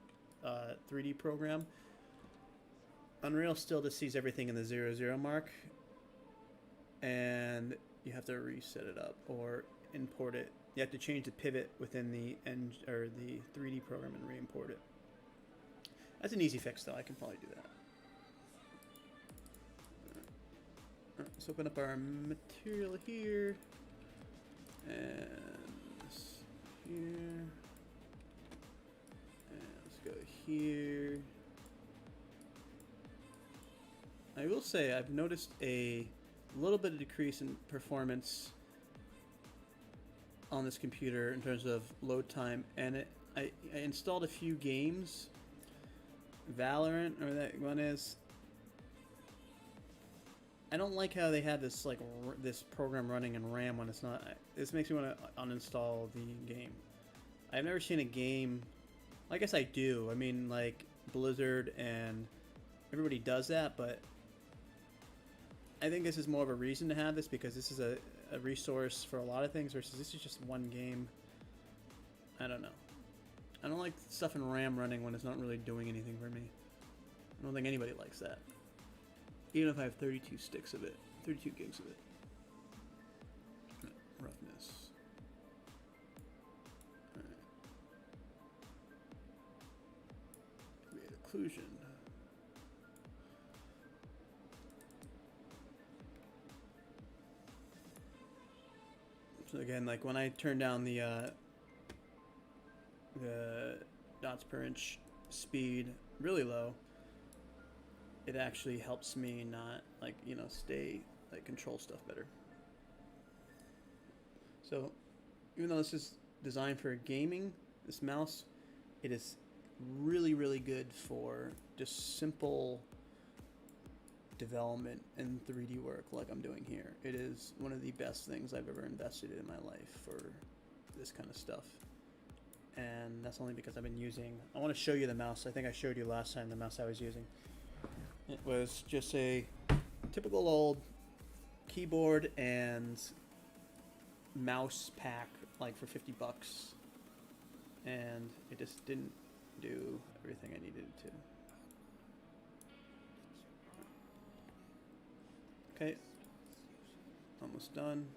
3D program, Unreal still just sees everything in the 00 mark, and you have to reset it up or import it. You have to change the pivot within the 3D program and re-import it. That's an easy fix, though. I can probably do that. Alright, let's open up our material here, and this here, and let's go here. I will say I've noticed a little bit of decrease in performance on this computer in terms of load time, and I installed a few games, Valorant, or that one is. I don't like how they have this this program running in RAM when it's not. This makes me want to uninstall the game. I've never seen a game. I guess I do. I mean, like Blizzard and everybody does that, but I think this is more of a reason to have this, because this is a resource for a lot of things versus this is just one game. I don't know. I don't like stuff in RAM running when it's not really doing anything for me. I don't think anybody likes that. Even if I have 32 sticks of it, 32 gigs of it. Roughness. Alright. Create occlusion. So again, like when I turn down the dots per inch speed really low, it actually helps me not, like, you know, stay, like, control stuff better. So even though this is designed for gaming, this mouse, it is really, really good for just simple development and 3D work like I'm doing here. It is one of the best things I've ever invested in my life for this kind of stuff. And that's only because I've been using, I want to show you the mouse. I think I showed you last time the mouse I was using. It was just a typical old keyboard and mouse pack, like for 50 bucks. And it just didn't do everything I needed it to. Okay, almost done.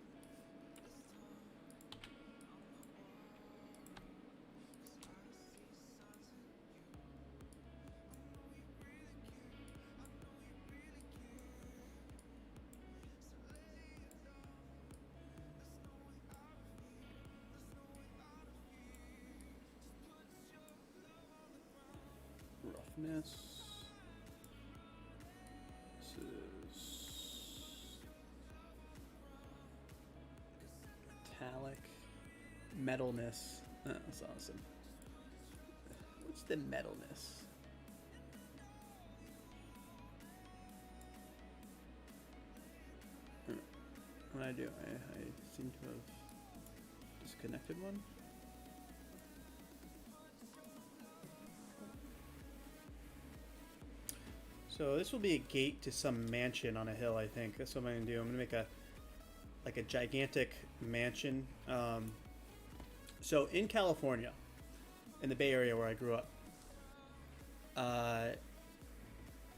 Roughness. This is metallic. Metalness. Oh, that's awesome. What's the metalness? What I do? I seem to have disconnected one. So this will be a gate to some mansion on a hill, I think. That's what I'm going to do. I'm going to make a gigantic mansion. So in California, in the Bay Area where I grew up,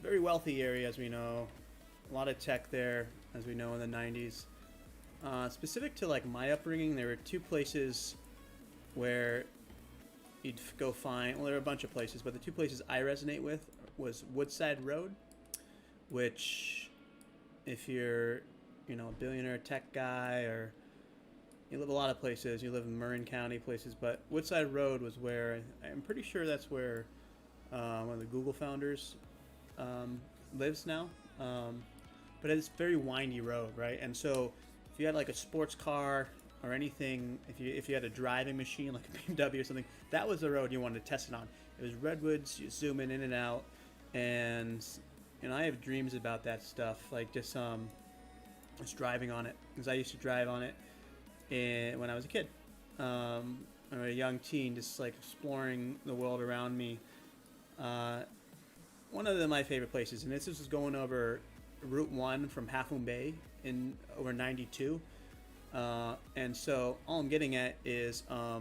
very wealthy area, as we know. A lot of tech there, as we know, in the 90s. Specific to like my upbringing, there were two places where you'd go find, well, there are a bunch of places, but the two places I resonate with was Woodside Road, which if you're, you know, a billionaire tech guy, or you live a lot of places, you live in Marin County places, but Woodside Road was where, I'm pretty sure that's where one of the Google founders lives now. But it's a very windy road, right? And so if you had like a sports car or anything, if you had a driving machine like a BMW or something, that was the road you wanted to test it on. It was redwoods, you zoom in and out, and you know, I have dreams about that stuff, like just driving on it, because I used to drive on it when I was a kid, or a young teen, just like exploring the world around me. One of my favorite places, and this was going over Route 1 from Half Moon Bay in over 92. And so all I'm getting at is there are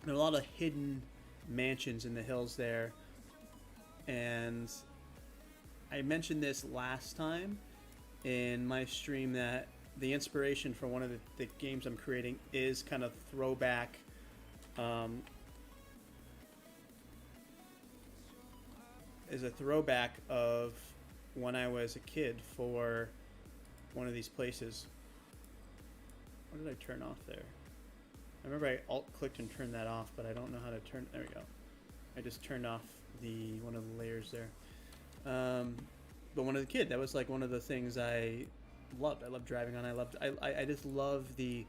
a lot of hidden mansions in the hills there. And I mentioned this last time in my stream that the inspiration for one of the games I'm creating is kind of throwback, is a throwback of when I was a kid for one of these places. What did I turn off there? I remember I alt-clicked and turned that off, but I don't know how to turn... There we go. I just turned off one of the layers there. But when I was a kid, that was like one of the things I loved. I loved driving on. I just love the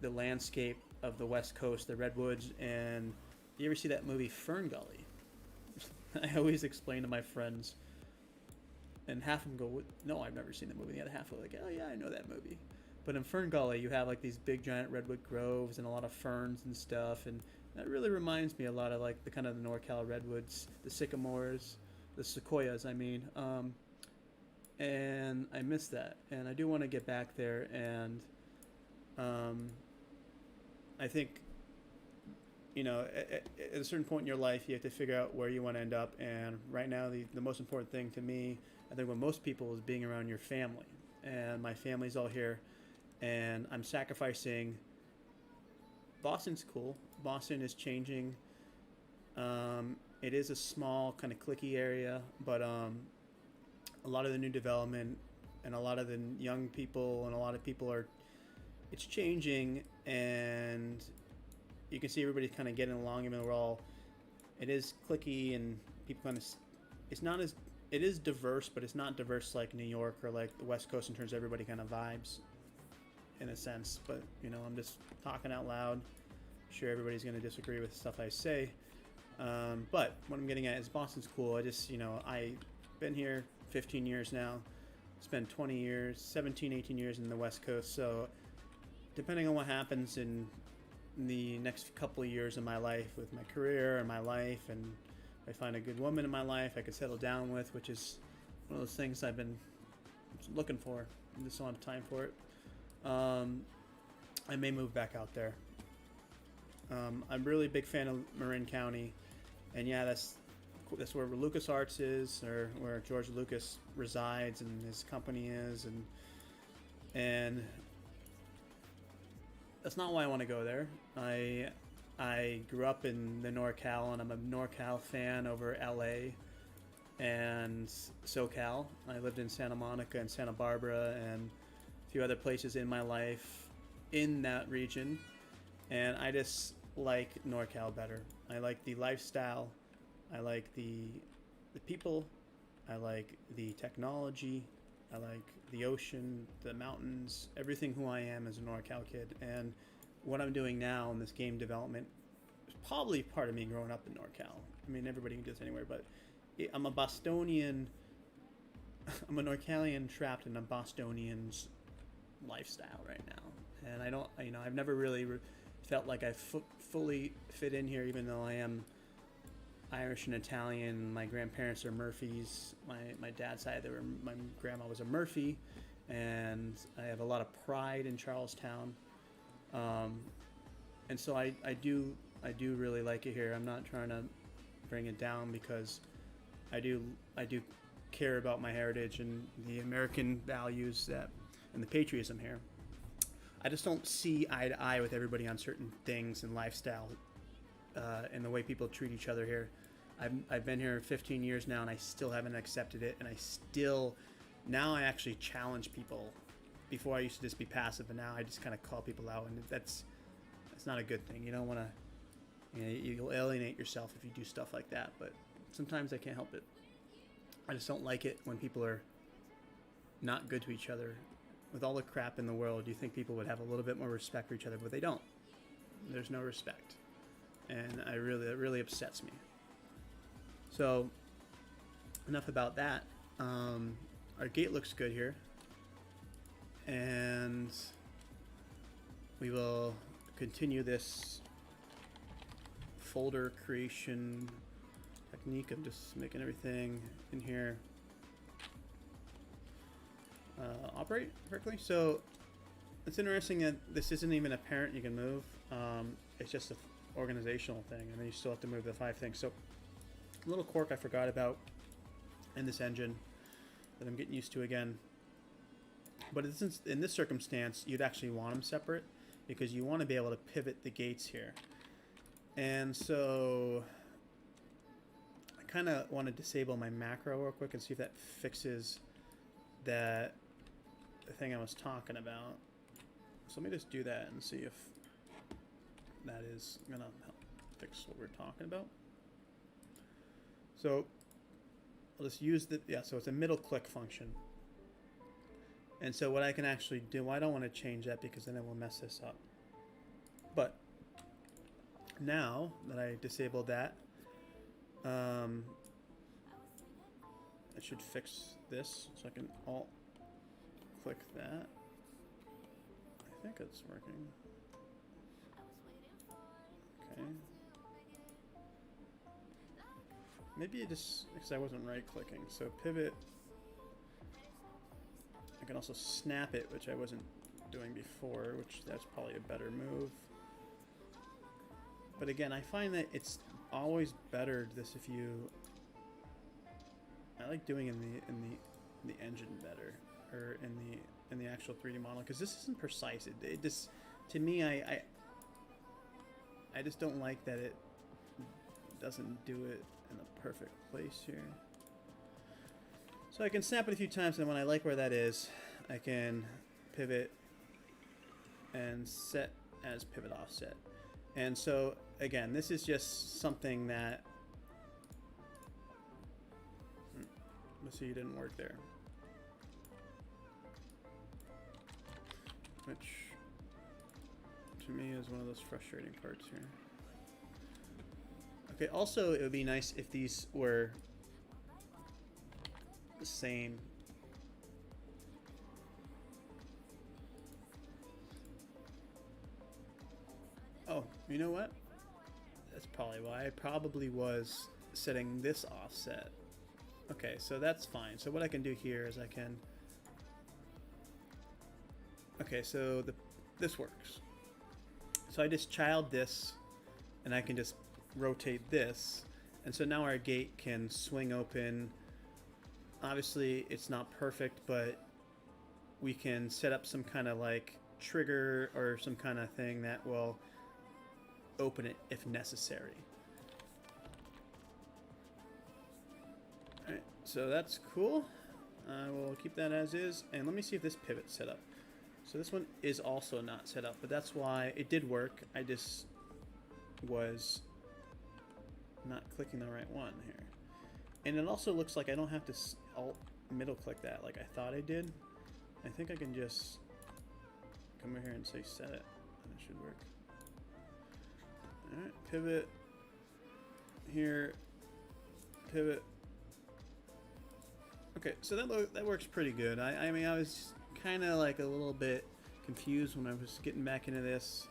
landscape of the West Coast, the redwoods. And you ever see that movie Fern Gully? I always explain to my friends, and half of them go, "No, I've never seen the movie." The other half are like, "Oh yeah, I know that movie." But in Fern Gully, you have like these big giant redwood groves and a lot of ferns and stuff, and that really reminds me a lot of like the kind of the NorCal redwoods, the sycamores, the sequoias. I mean, and I miss that, and I do want to get back there. And um, I think, you know, at a certain point in your life, you have to figure out where you want to end up. And right now, the most important thing to me, I think, with most people, is being around your family. And my family's all here, and I'm sacrificing. Boston's cool. Boston is changing. It is a small, kind of cliquey area, but a lot of the new development and a lot of the young people and a lot of people are. It's changing, and you can see everybody's kind of getting along. Even though we're all, it is cliquey and people kind of. It's not as. It is diverse, but it's not diverse like New York or like the West Coast in terms of everybody kind of vibes, in a sense. But you know, I'm just talking out loud. I'm sure everybody's going to disagree with stuff I say. But what I'm getting at is Boston's cool. I just, you know, I've been here 15 years now. Spent 20 years, 17, 18 years in the West Coast. So depending on what happens in the next couple of years of my life with my career and my life, and if I find a good woman in my life I could settle down with, which is one of those things I've been looking for. I just don't have time for it. I may move back out there. I'm really a big fan of Marin County, and yeah, that's where LucasArts is, or where George Lucas resides and his company is, and that's not why I want to go there. I grew up in the NorCal, and I'm a NorCal fan over LA and SoCal. I lived in Santa Monica and Santa Barbara and a few other places in my life in that region, and I just like NorCal better. I like the lifestyle, I like the people, I like the technology, I like the ocean, the mountains, everything who I am as a NorCal kid. And what I'm doing now in this game development is probably part of me growing up in NorCal. I mean, everybody can do this anywhere, but I'm a Bostonian, I'm a NorCalian trapped in a Bostonian's lifestyle right now. And I don't, you know, I've never really felt like I fully fit in here, even though I am Irish and Italian. My grandparents are Murphys. My dad's side, my grandma was a Murphy, and I have a lot of pride in Charlestown. And so I do really like it here. I'm not trying to bring it down, because I do care about my heritage and the American values and the patriotism here. I just don't see eye to eye with everybody on certain things and lifestyle, and the way people treat each other here. I've been here 15 years now, and I still haven't accepted it. And now I actually challenge people. Before I used to just be passive, and now I just kind of call people out, and that's not a good thing. You don't want to, you know, you'll alienate yourself if you do stuff like that. But sometimes I can't help it. I just don't like it when people are not good to each other. With all the crap in the world, you think people would have a little bit more respect for each other, but they don't. There's no respect, and it really upsets me. So enough about that. Our gate looks good here, and we will continue this folder creation technique of just making everything in here operate correctly. So it's interesting that this isn't even apparent you can move. It's just an organizational thing, and then you still have to move the 5 things. So a little quirk I forgot about in this engine that I'm getting used to again. But in this circumstance, you'd actually want them separate, because you want to be able to pivot the gates here. And so I kind of want to disable my macro real quick and see if that fixes the thing I was talking about. So let me just do that and see if that is going to help fix what we're talking about. So I'll just use so it's a middle click function. And so what I can actually do, I don't want to change that because then it will mess this up. But now that I disabled that, I should fix this. So I can alt click that. I think it's working. Okay. Maybe it just, because I wasn't right clicking. So pivot I can also snap it, which I wasn't doing before, which that's probably a better move. But again, I find that it's always better this if you. I like doing in the engine better, or in the actual 3D model, because this isn't precise. It just, to me, I just don't like that it doesn't do it in the perfect place here. So I can snap it a few times, and when I like where that is, I can pivot and set as pivot offset. And so again, this is just something that, let's see, it didn't work there, which to me is one of those frustrating parts here. Okay, also it would be nice if these were the same. Oh, you know what? That's probably why I probably was setting this offset. Okay, so that's fine. So what I can do here is I can. Okay, so this works. So I just child this, and I can just rotate this, and so now our gate can swing open. Obviously, it's not perfect, but we can set up some kind of like trigger or some kind of thing that will open it if necessary. Alright, so that's cool. I will keep that as is, and let me see if this pivot's set up. So this one is also not set up, but that's why it did work. I just was not clicking the right one here. And it also looks like I don't have to alt middle click that like I thought I did. I think I can just come over here and say set it, and it should work. Alright, pivot here, pivot. Okay, so that works pretty good. I mean, I was kind of like a little bit confused when I was getting back into this,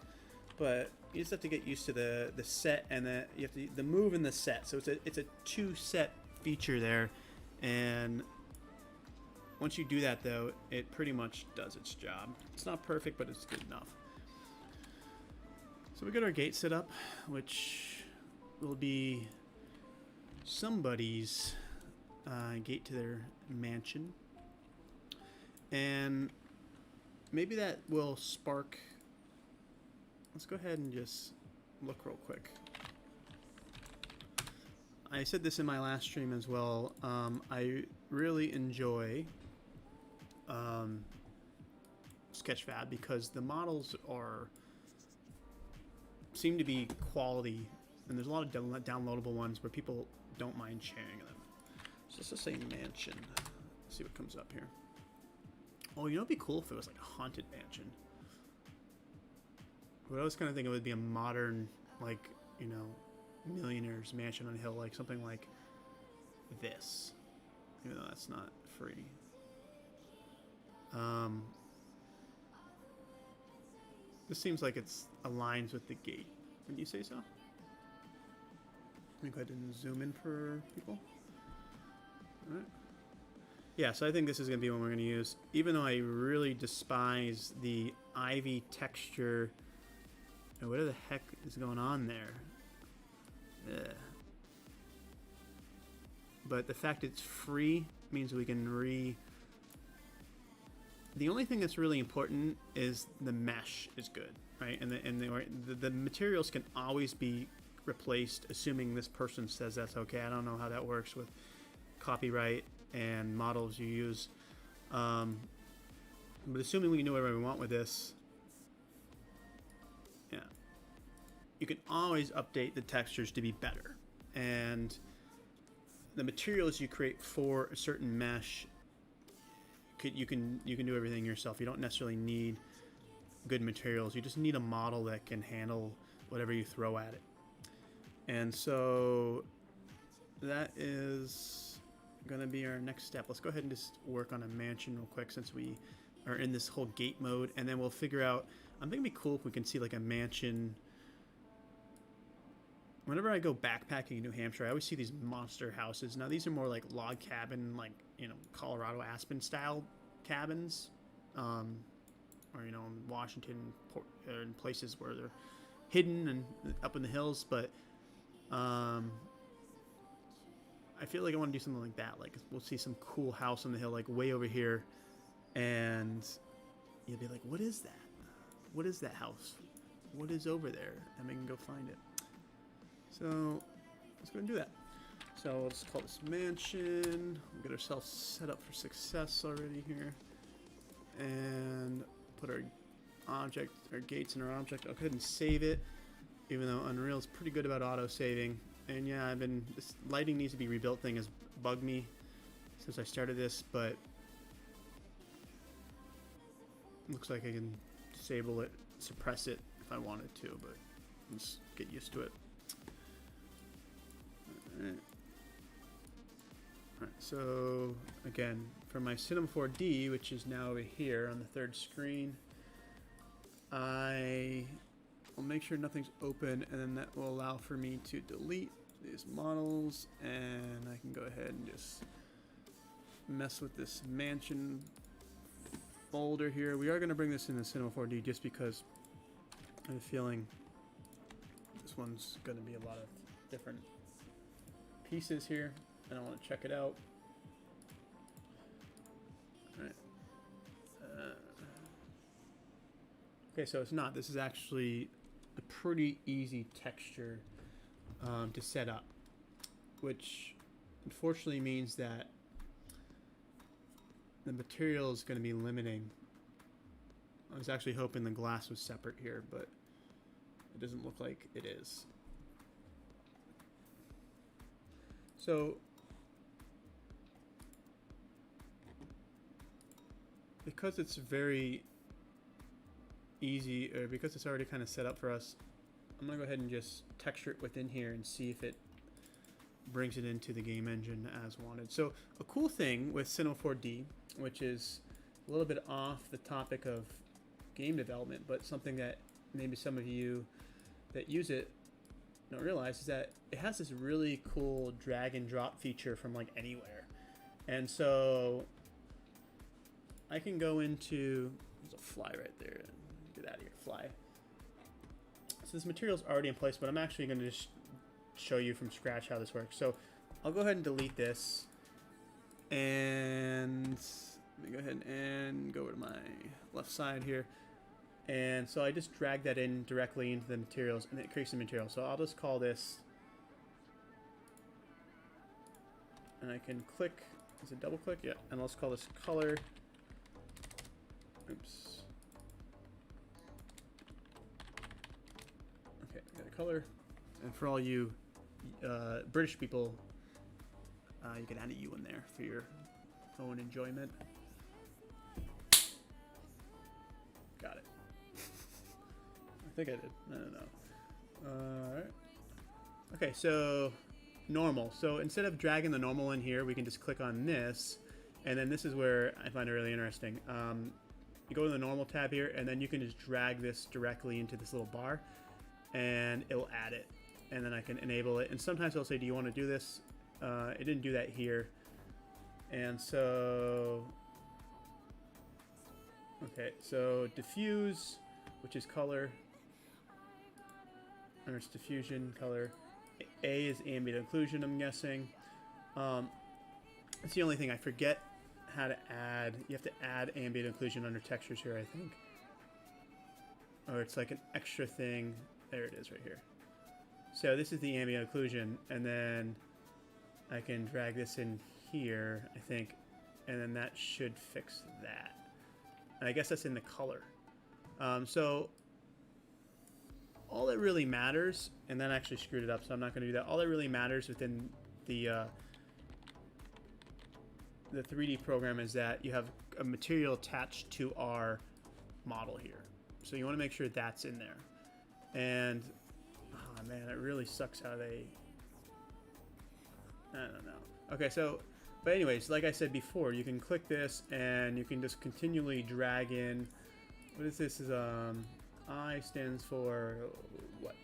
but you just have to get used to the set and the move and the set. So it's a two set feature there, and once you do that though, it pretty much does its job. It's not perfect, but it's good enough. So we got our gate set up, which will be somebody's gate to their mansion, and maybe that will spark. Let's go ahead and just look real quick. I said this in my last stream as well. I really enjoy Sketchfab because the models seem to be quality, and there's a lot of downloadable ones where people don't mind sharing them. So let's just say mansion. Let's see what comes up here. Oh, you know, it'd be cool if it was like a haunted mansion. But I was kind of thinking it would be a modern, like, you know, millionaire's mansion on a hill, like something like this, even though that's not free. This seems like it's aligns with the gate. Wouldn't you say so? Let me go ahead and zoom in for people. All right. Yeah, so I think this is going to be one we're going to use, even though I really despise the ivy texture. What the heck is going on there? Ugh. But the fact it's free means we can the only thing that's really important is the mesh is good, right? And the materials can always be replaced, assuming this person says that's okay. I don't know how that works with copyright and models you use, but assuming we can do whatever we want with this, yeah, you can always update the textures to be better, and the materials you create for a certain mesh, you can do everything yourself. You don't necessarily need good materials. You just need a model that can handle whatever you throw at it. And so that is going to be our next step. Let's go ahead and just work on a mansion real quick since we are in this whole gate mode, and then we'll figure out. I'm thinking it'd be cool if we can see like a mansion. Whenever I go backpacking in New Hampshire, I always see these monster houses. Now these are more like log cabin, like, you know, Colorado Aspen style cabins, or you know, in Washington, or in places where they're hidden and up in the hills. But I feel like I want to do something like that. Like we'll see some cool house on the hill, like way over here, and you'll be like, "What is that? What is that house? What is over there?" And we can go find it. So let's go and do that. So let's call this mansion. We'll get ourselves set up for success already here, and put our object, our gates in our object. I'll go ahead and save it, even though Unreal is pretty good about auto saving. And yeah, this lighting needs to be rebuilt thing has bugged me since I started this, but looks like I can disable it, suppress it if I wanted to, but let's get used to it. Alright, so again, for my Cinema 4D, which is now over here on the third screen, I will make sure nothing's open, and then that will allow for me to delete these models, and I can go ahead and just mess with this mansion folder here. We are going to bring this in the Cinema 4D just because I have a feeling this one's going to be a lot of different pieces here, and I want to check it out. Alright. Okay, so it's not. This is actually a pretty easy texture to set up, which unfortunately means that the material is going to be limiting. I was actually hoping the glass was separate here, but it doesn't look like it is. So because it's very easy, or because it's already kind of set up for us, I'm gonna go ahead and just texture it within here and see if it brings it into the game engine as wanted. So a cool thing with Cinema 4D, which is a little bit off the topic of game development, but something that maybe some of you that use it don't realize, is that it has this really cool drag and drop feature from like anywhere. And so I can go into, there's a fly right there, get out of here, fly. So this material's already in place, but I'm actually going to just show you from scratch how this works. So I'll go ahead and delete this, and let me go ahead and go over to my left side here. And so I just drag that in directly into the materials, and it creates the material. So I'll just call this, and I can click, is it double click? Yeah, and let's call this color. Oops. Okay, I got a color. And for all you British people, you can add a U in there for your own enjoyment. Got it. I think I did. I don't know. Alright. Okay, so normal. So instead of dragging the normal in here, we can just click on this, and then this is where I find it really interesting. You go to the normal tab here, and then you can just drag this directly into this little bar, and it'll add it. And then I can enable it. And sometimes it'll say, do you want to do this? It didn't do that here. And so, okay, so diffuse, which is color, or it's diffusion, color. A is ambient occlusion, I'm guessing. That's the only thing I forget how to add. You have to add ambient occlusion under textures here, I think. Or it's like an extra thing. There it is right here. So this is the ambient occlusion, and then I can drag this in here, I think, and then that should fix that. And I guess that's in the color. So all that really matters, and that actually screwed it up, so I'm not going to do that. All that really matters within the 3D program is that you have a material attached to our model here. So you want to make sure that's in there. And oh man, it really sucks how they, I don't know. Okay, so, but anyways, like I said before, you can click this and you can just continually drag in. What is this? Is I stands for what?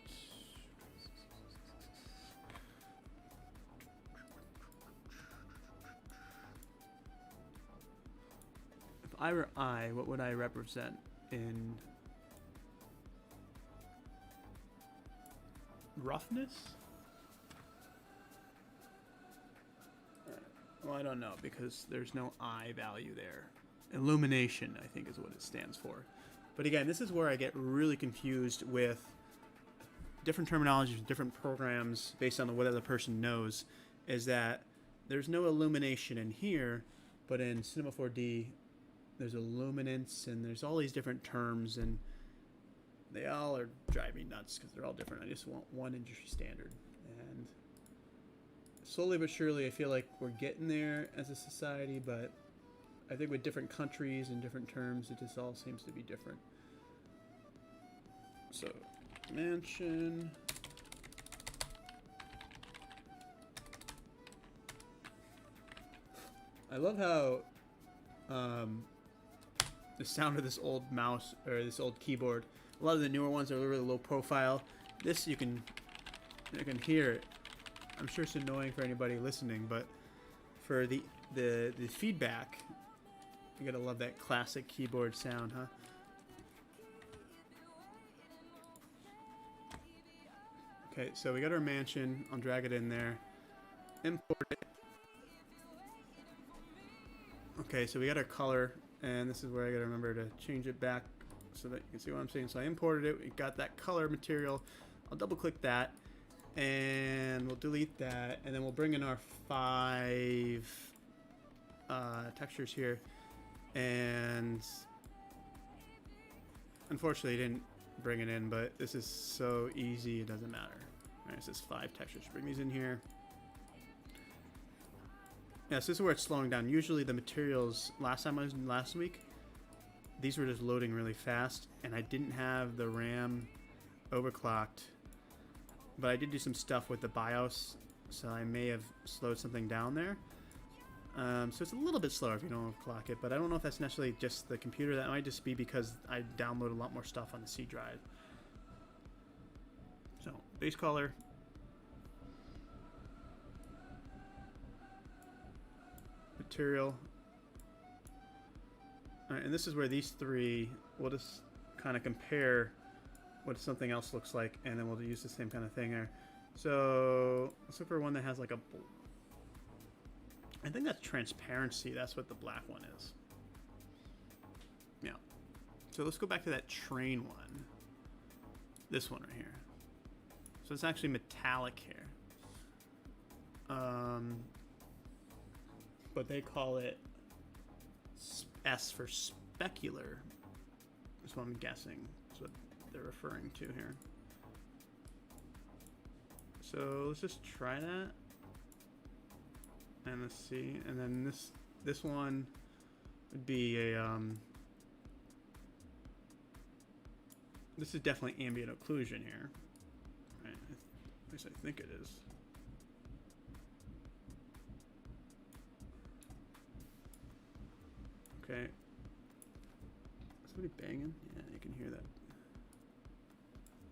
If I were I, what would I represent in roughness? Well, I don't know because there's no I value there. Illumination, I think, is what it stands for. But again, this is where I get really confused with different terminologies, different programs based on what the person knows, is that there's no illumination in here, but in Cinema 4D, there's illuminance, and there's all these different terms, and they all are driving me nuts because they're all different. I just want one industry standard. And slowly but surely, I feel like we're getting there as a society, but I think with different countries and different terms, it just all seems to be different. So, mansion. I love how the sound of this old mouse or this old keyboard. A lot of the newer ones are really low profile. This you can hear it. I'm sure it's annoying for anybody listening, but for the feedback, you gotta love that classic keyboard sound, huh? Okay, so we got our mansion. I'll drag it in there. Import it. Okay, so we got our color, and this is where I gotta remember to change it back so that you can see what I'm saying. So I imported it. We got that color material. I'll double click that, and we'll delete that, and then we'll bring in our 5 textures here. And unfortunately, it didn't bring it in, but this is so easy, it doesn't matter. All right, it says 5 textures. Bring these in here. Yeah, so this is where it's slowing down. Usually the materials, last week, these were just loading really fast, and I didn't have the RAM overclocked, but I did do some stuff with the BIOS, so I may have slowed something down there. So it's a little bit slower if you don't overclock it, but I don't know if that's necessarily just the computer. That might just be because I download a lot more stuff on the C drive. So, base color. Material. Alright, and this is where these 3, we'll just kind of compare what something else looks like, and then we'll use the same kind of thing there. So, let's look for one that has like a... I think that's transparency. That's what the black one is. Yeah. So let's go back to that train one. This one right here. So it's actually metallic here. But they call it S for specular. That's what I'm guessing. That's what they're referring to here. So let's just try that. And let's see. And then this one would be a this is definitely ambient occlusion here. Right. At least I think it is. Okay. Somebody banging? Yeah, you can hear that.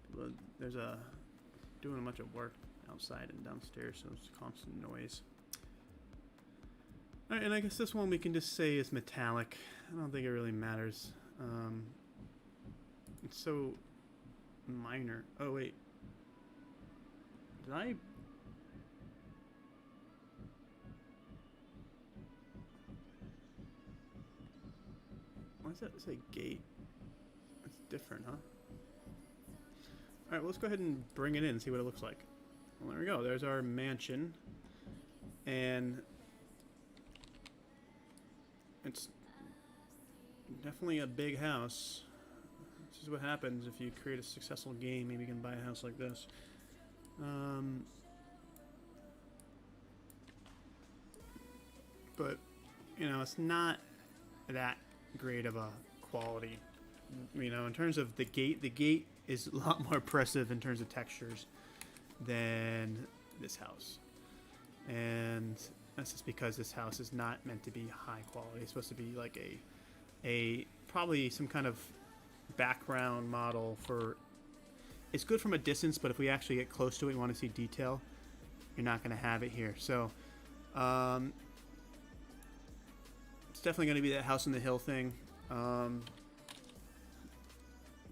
People, there's doing a bunch of work outside and downstairs, so it's constant noise. Alright, and I guess this one we can just say is metallic. I don't think it really matters. It's so minor. Oh, wait. Did I... Why does that say gate? That's different, huh? Alright, well, let's go ahead and bring it in and see what it looks like. Well, there we go. There's our mansion. And it's definitely a big house. This is what happens if you create a successful game. Maybe you can buy a house like this. But, you know, it's not that great of a quality. You know, in terms of the gate is a lot more impressive in terms of textures than this house. And that's just because this house is not meant to be high quality. It's supposed to be like a probably some kind of background model for... It's good from a distance, but if we actually get close to it and want to see detail, you're not going to have it here. So, let's definitely going to be that house on the hill thing, but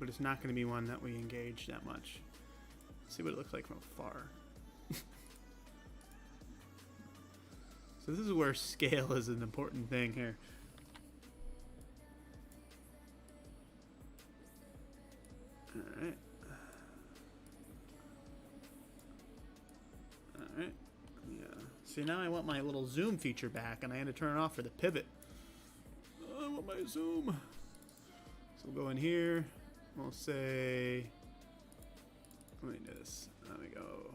it's not going to be one that we engage that much. Let's see what it looks like from afar. So this is where scale is an important thing here. Alright. Alright. Yeah. See, now I want my little zoom feature back, and I had to turn it off for the pivot. I want my zoom. So we'll go in here. We'll say... Let me do this. There we go.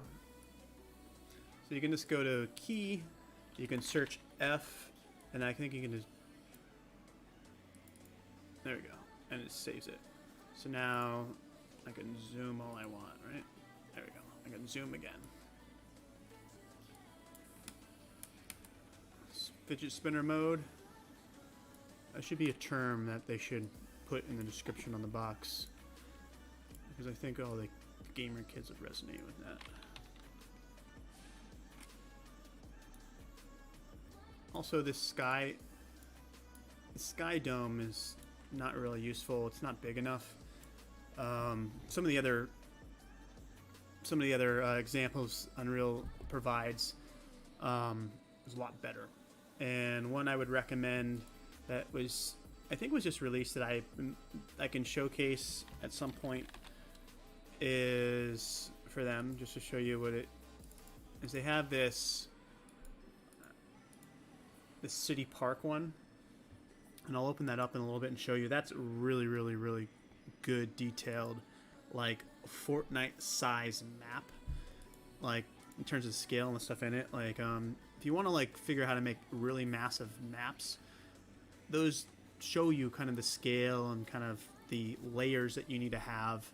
So you can just go to key. You can search F, and I think you can just... There we go. And it saves it. So now I can zoom all I want, right? There we go. I can zoom again. Fidget spinner mode. That should be a term that they should put in the description on the box, because I think all the gamer kids would resonate with that. Also, this sky dome is not really useful. It's not big enough. Some of the other examples Unreal provides is a lot better. And one I would recommend that was, I think was just released that I can showcase at some point is for them, just to show you what it is. They have this city park one, and I'll open that up in a little bit and show you. That's really, really, really good detailed, like Fortnite size map, like in terms of scale and stuff in it. Like if you want to like figure out how to make really massive maps, those show you kind of the scale and kind of the layers that you need to have.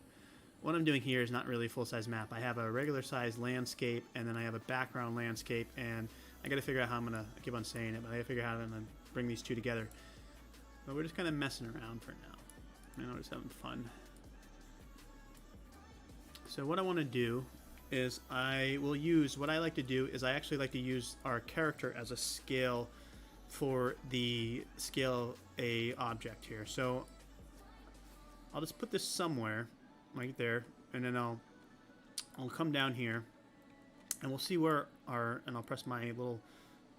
What I'm doing here is not really a full-size map. I have a regular size landscape, and then I have a background landscape, and I got to figure out how I'm gonna, I keep on saying it, but I got to figure out how I'm gonna bring these two together. But we're just kind of messing around for now. You know, just having fun. So what I want to do is I will use, what I like to do is I actually like to use our character as a scale for the scale A object here. So I'll just put this somewhere right there, and then I'll come down here, and we'll see where our, and I'll press my little,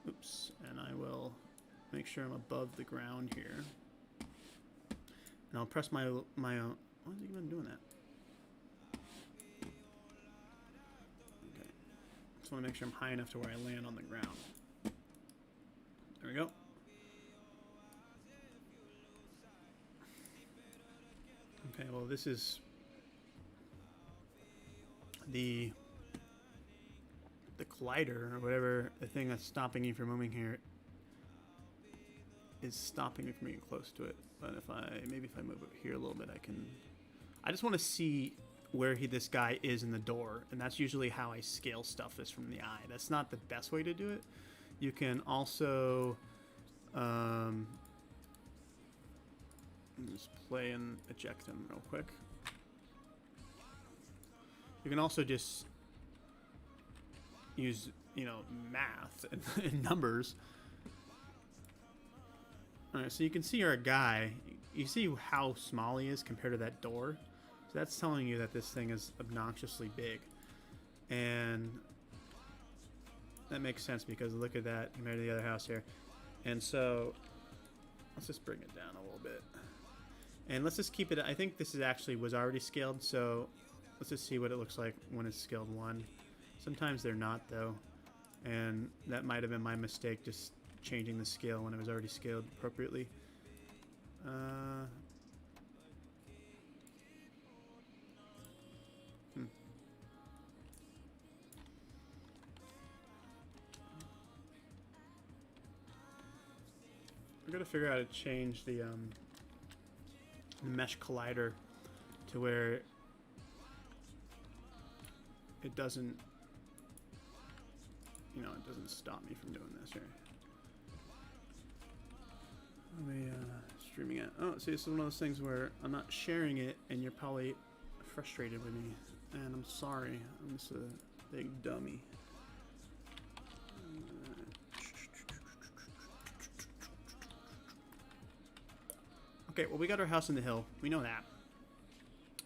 oops, and I will make sure I'm above the ground here, and I'll press my own, why is he even doing that? Okay, just want to make sure I'm high enough to where I land on the ground. There we go. Okay, well this is the collider, or whatever, the thing that's stopping you from moving here is stopping me from being close to it. But if maybe if I move it here a little bit, I just want to see where this guy is in the door, and that's usually how I scale stuff, is from the eye. That's not the best way to do it. You can also just play and eject them real quick. You can also just use, you know, math and numbers. Alright, so you can see our guy. You see how small he is compared to that door. So that's telling you that this thing is obnoxiously big. And that makes sense because look at that compared to the other house here. And so let's just bring it down a little bit. And let's just keep it, I think this is actually was already scaled, so let's just see what it looks like when it's scaled 1. Sometimes they're not though, and that might have been my mistake, just changing the scale when it was already scaled appropriately. We're gonna figure out how to change the mesh collider to where it doesn't, you know, it doesn't stop me from doing this here. What are we streaming at? Oh, see, this is one of those things where I'm not sharing it, and you're probably frustrated with me, and I'm sorry. I'm just a big dummy. . Okay, well, we got our house in the hill. We know that.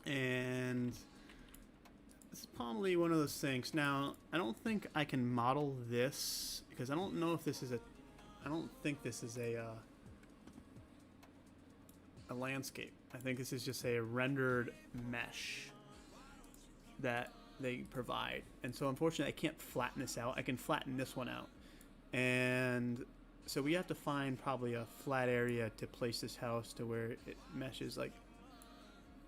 And this is probably one of those things. Now, I don't think I can model this because I don't know if this is a... I don't think this is a landscape. I think this is just a rendered mesh that they provide. And so, unfortunately, I can't flatten this out. I can flatten this one out. And so we have to find probably a flat area to place this house to where it meshes, like,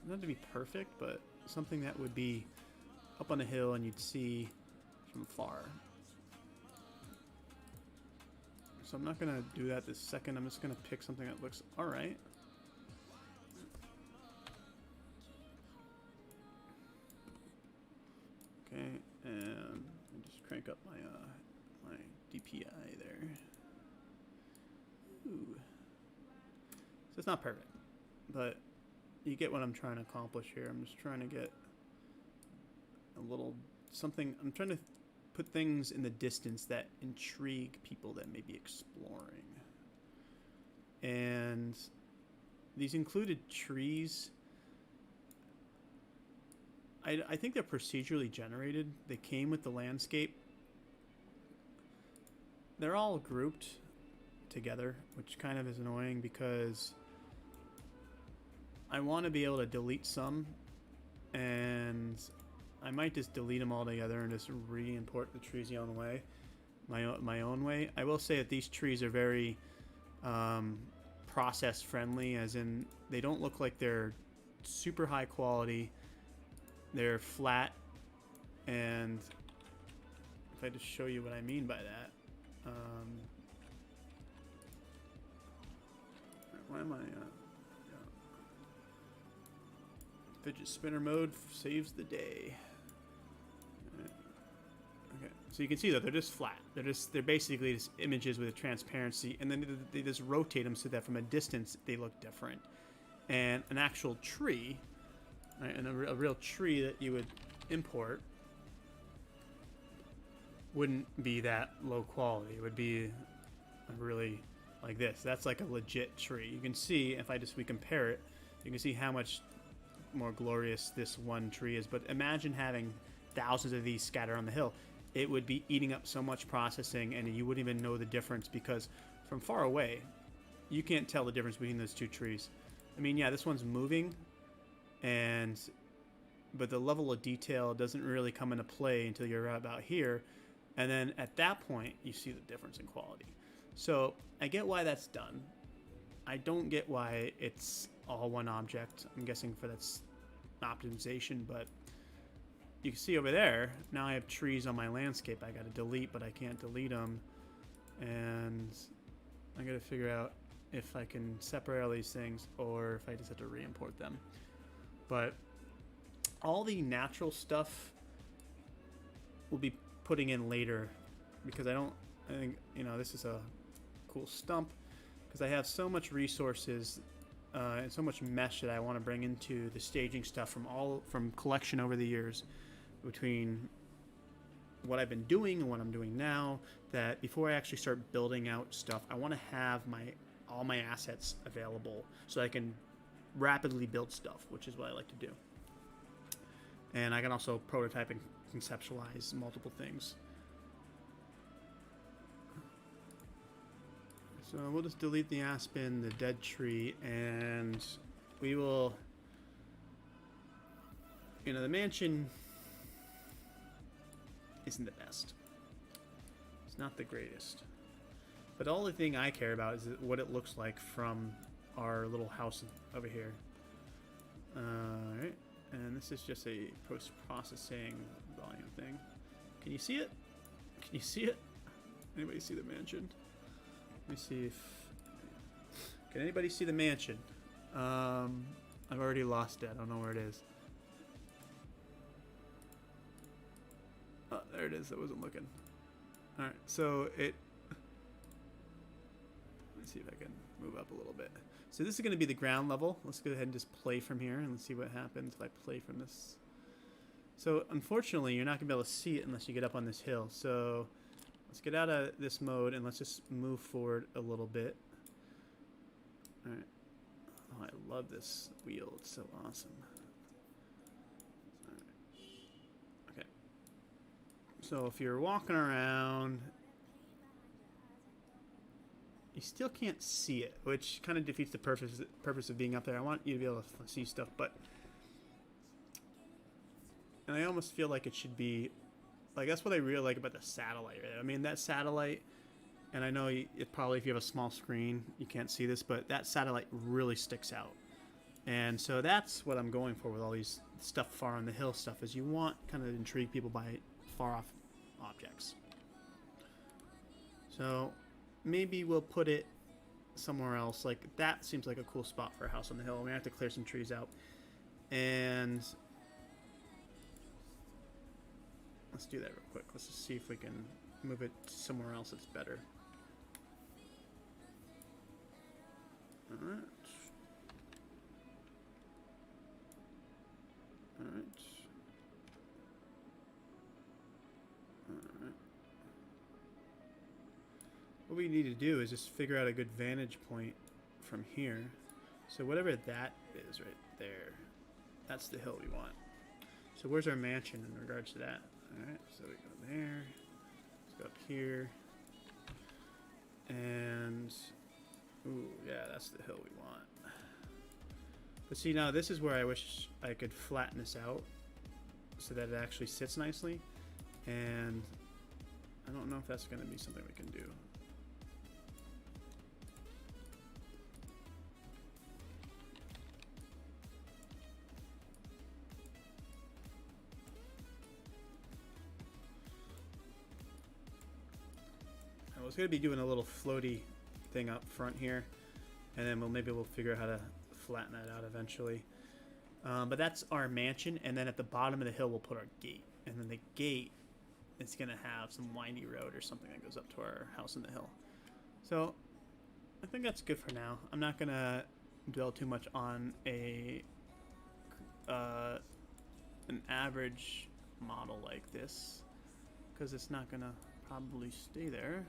not to be perfect, but something that would be up on a hill and you'd see from far. So I'm not going to do that this second. I'm just going to pick something that looks alright. Okay, and just crank up my my DPI there. Ooh. So it's not perfect, but you get what I'm trying to accomplish here. I'm just trying to get a little something. I'm trying to put things in the distance that intrigue people that may be exploring. And these included trees. I think they're procedurally generated. They came with the landscape. They're all grouped together, which kind of is annoying because I want to be able to delete some, and I might just delete them all together and just re-import the trees the own way, my own way. I will say that these trees are very process friendly, as in they don't look like they're super high quality. They're flat, and if I just show you what I mean by that, why am I? Yeah. Fidget spinner mode saves the day. Okay, so you can see that they're just flat. They're basically just images with a transparency, and then they just rotate them so that from a distance they look different. And an actual tree. Right, and a real tree that you would import wouldn't be that low quality. It would be really like this. That's like a legit tree. You can see, if we compare it, you can see how much more glorious this one tree is. But imagine having thousands of these scattered on the hill. It would be eating up so much processing, and you wouldn't even know the difference, because from far away, you can't tell the difference between those two trees. I mean, yeah, this one's moving, but the level of detail doesn't really come into play until you're about here, and then at that point you see the difference in quality. So I get why that's done. I don't get why it's all one object. I'm guessing for that's optimization, but you can see over there now I have trees on my landscape I got to delete, but I can't delete them, and I got to figure out if I can separate all these things or if I just have to re-import them. But all the natural stuff we'll be putting in later, because I think, you know, this is a cool stump, because I have so much resources and so much mesh that I want to bring into the staging stuff from collection over the years, between what I've been doing and what I'm doing now, that before I actually start building out stuff, I want to have all my assets available so I can rapidly build stuff, which is what I like to do. And I can also prototype and conceptualize multiple things. So we'll just delete the aspen, the dead tree, and we will, you know, the mansion isn't the best. It's not the greatest. But the only thing I care about is what it looks like from our little house over here. Alright, and this is just a post-processing volume thing. Can you see it? Can you see it? Anybody see the mansion? Let me see if... Can anybody see the mansion? I've already lost it. I don't know where it is. Oh, there it is. I wasn't looking. Alright, so it... Let's see if I can move up a little bit. So this is going to be the ground level. Let's go ahead and just play from here, and let's see what happens if I play from this. So unfortunately, you're not going to be able to see it unless you get up on this hill. So let's get out of this mode, and let's just move forward a little bit. All right. Oh, I love this wheel. It's so awesome. All right. Okay. So if you're walking around, you still can't see it, which kind of defeats the purpose of being up there. I want you to be able to see stuff, but and I almost feel like it should be like that's what I really like about the satellite. Right? I mean that satellite, and I know it probably if you have a small screen you can't see this, but that satellite really sticks out, and so that's what I'm going for with all these stuff far on the hill stuff. Is you want kind of intrigue people by far off objects. So maybe we'll put it somewhere else. Like that seems like a cool spot for a house on the hill. We're gonna have to clear some trees out, and let's do that real quick. Let's just see if we can move it somewhere else that's better. Alright. Alright. Alright. What we need to do is just figure out a good vantage point from here. So whatever that is right there, that's the hill we want. So where's our mansion in regards to that? Alright, so we go there. Let's go up here. And ooh, yeah, that's the hill we want. But see, now this is where I wish I could flatten this out so that it actually sits nicely. And I don't know if that's going to be something we can do. I was going to be doing a little floaty thing up front here, and then maybe we'll figure out how to flatten that out eventually. But that's our mansion, and then at the bottom of the hill we'll put our gate, and then the gate is going to have some windy road or something that goes up to our house in the hill. So I think that's good for now. I'm not going to dwell too much on an average model like this, because it's not going to probably stay there.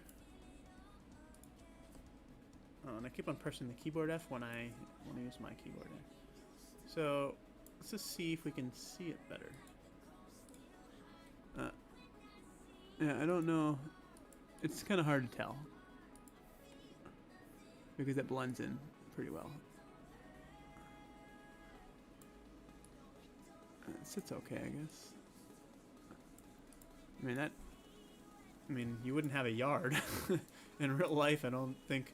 Oh, and I keep on pressing the keyboard F when I want to use my keyboard. So let's just see if we can see it better. Yeah, I don't know. It's kind of hard to tell because it blends in pretty well. It sits okay, I guess. I mean, you wouldn't have a yard in real life. I don't think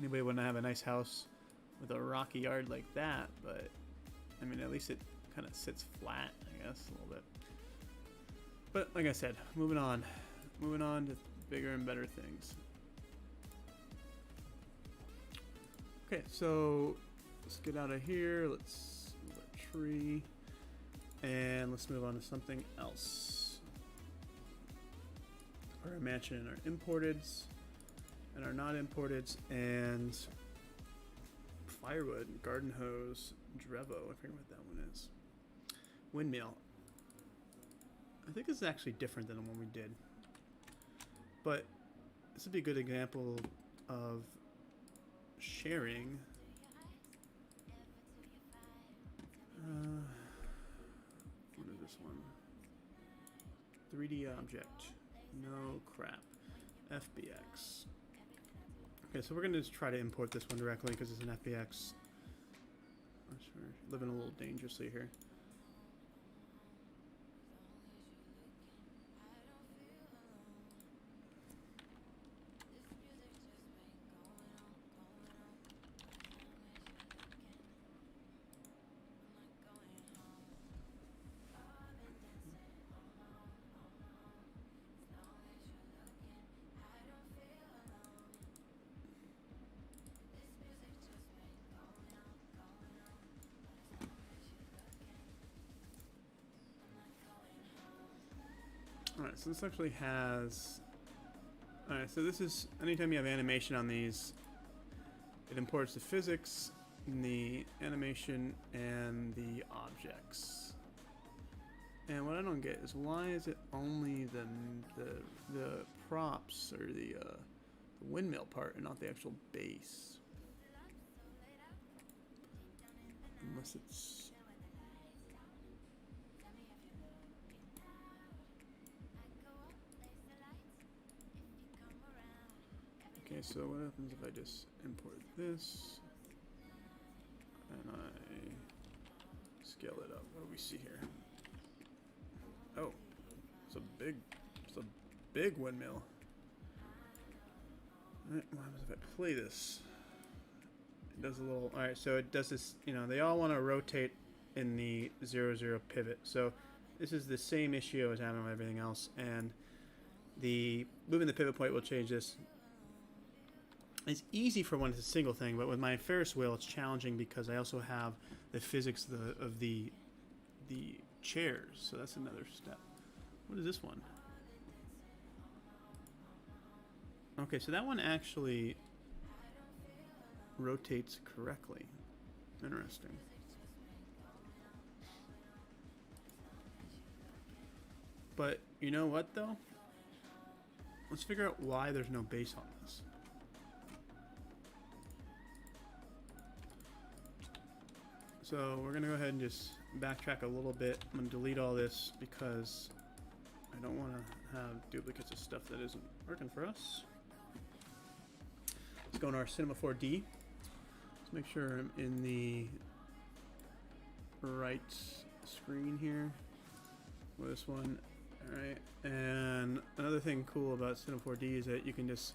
anybody wouldn't have a nice house with a rocky yard like that, but I mean, at least it kind of sits flat, I guess, a little bit. But like I said, moving on to bigger and better things. Okay, so let's get out of here. Let's move a tree, and let's move on to something else. Our mansion and our importeds and our not importeds, and firewood, garden hose, Drevo, I forget what that one is. Windmill. I think this is actually different than the one we did, but this would be a good example of sharing. What is this one? 3D object. No crap. FBX. Okay, so we're going to just try to import this one directly because it's an FBX. We're living a little dangerously here. Alright, so this actually has... Alright, so this is... Anytime you have animation on these, it imports the physics, the animation, and the objects. And what I don't get is why is it only the props or the windmill part and not the actual base? Unless it's... Okay, so what happens if I just import this and I scale it up? What do we see here? Oh, it's a big windmill. Alright, what happens if I play this? It does a little... Alright, so it does this, you know, they all want to rotate in the 0, 0 pivot. So this is the same issue as having with everything else, and the moving the pivot point will change this. It's easy for when it's a single thing, but with my Ferris wheel, it's challenging because I also have the physics of the chairs. So that's another step. What is this one? Okay, so that one actually rotates correctly. Interesting. But you know what, though? Let's figure out why there's no base on this. So we're gonna go ahead and just backtrack a little bit. I'm gonna delete all this because I don't want to have duplicates of stuff that isn't working for us. Let's go into our Cinema 4D. Let's make sure I'm in the right screen here with this one. Alright, and another thing cool about Cinema 4D is that you can just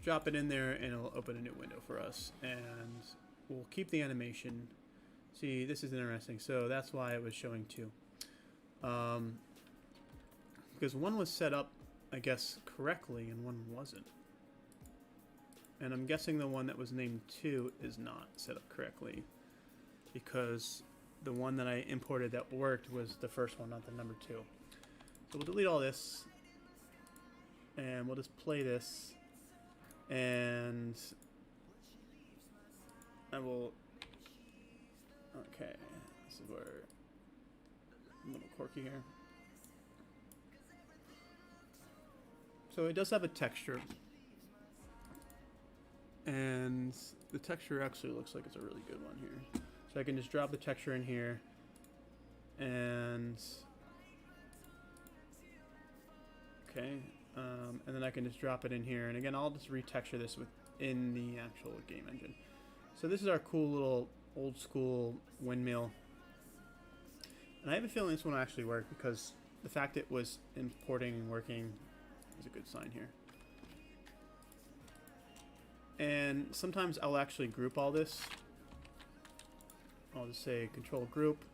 drop it in there and it'll open a new window for us, and we'll keep the animation. See, this is interesting. So that's why it was showing two. Because one was set up, I guess, correctly and one wasn't. And I'm guessing the one that was named 2 is not set up correctly, because the one that I imported that worked was the first one, not the number 2. So we'll delete all this and we'll just play this, and I will... Okay, this is where I'm a little quirky here. So it does have a texture, and the texture actually looks like it's a really good one here. So I can just drop the texture in here, and okay, and then I can just drop it in here, and again I'll just retexture this within the actual game engine. So this is our cool little old school windmill, and I have a feeling this one will actually work because the fact it was importing and working is a good sign here. And sometimes I'll actually group all this. I'll just say control group,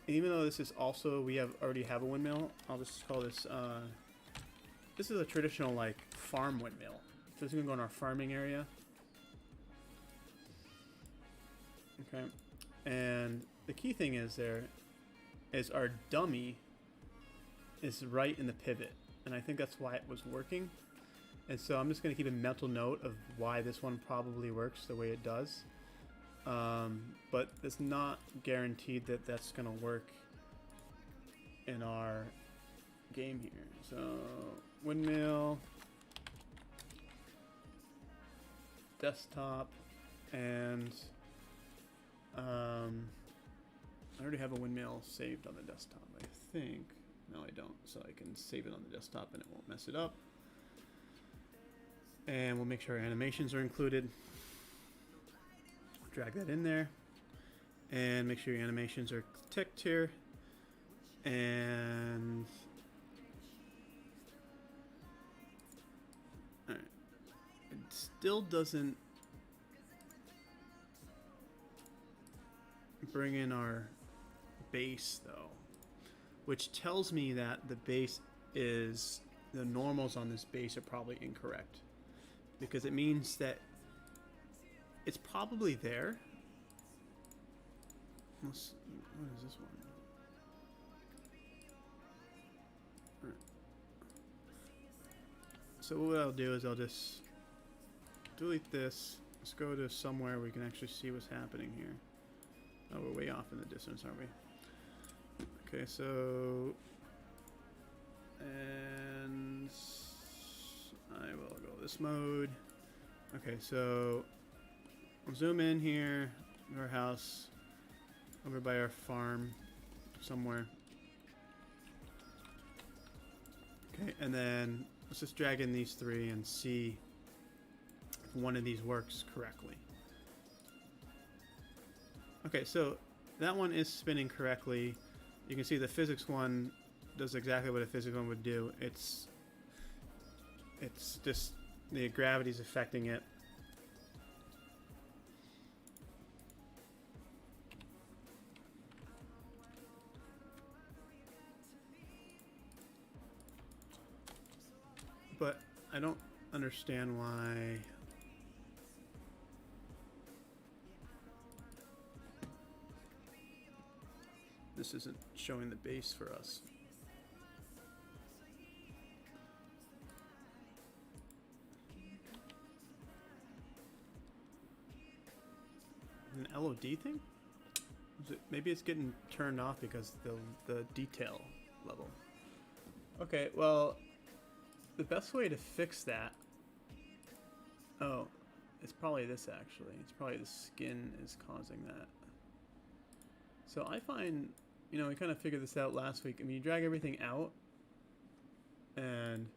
and even though this is also, we already have a windmill, I'll just call this this is a traditional like farm windmill. So this is gonna go in our farming area. Okay, and the key thing is our dummy is right in the pivot, and I think that's why it was working. And so I'm just going to keep a mental note of why this one probably works the way it does, but it's not guaranteed that that's going to work in our game here. So windmill, desktop, and I already have a windmill saved on the desktop, I think. No, I don't. So I can save it on the desktop and it won't mess it up. And we'll make sure our animations are included. Drag that in there. And make sure your animations are ticked here. And... alright. It still doesn't bring in our base though, which tells me that the base is, the normals on this base are probably incorrect, because it means that it's probably there. What is this one? All right. So what I'll do is I'll just delete this. Let's go to somewhere we can actually see what's happening here. Oh, we're way off in the distance, aren't we? Okay, so... and... I will go this mode. Okay, so... We'll zoom in here, our house, over by our farm somewhere. Okay, and then let's just drag in these three and see if one of these works correctly. Okay, so that one is spinning correctly. You can see the physics one does exactly what a physics one would do. It's just the gravity's affecting it. But I don't understand why this isn't showing the base for us. An LOD thing? Maybe it's getting turned off because the detail level. Okay, well, the best way to fix that, oh, it's probably this actually. It's probably the skin is causing that. So I find, you know, we kind of figured this out last week. I mean, you drag everything out and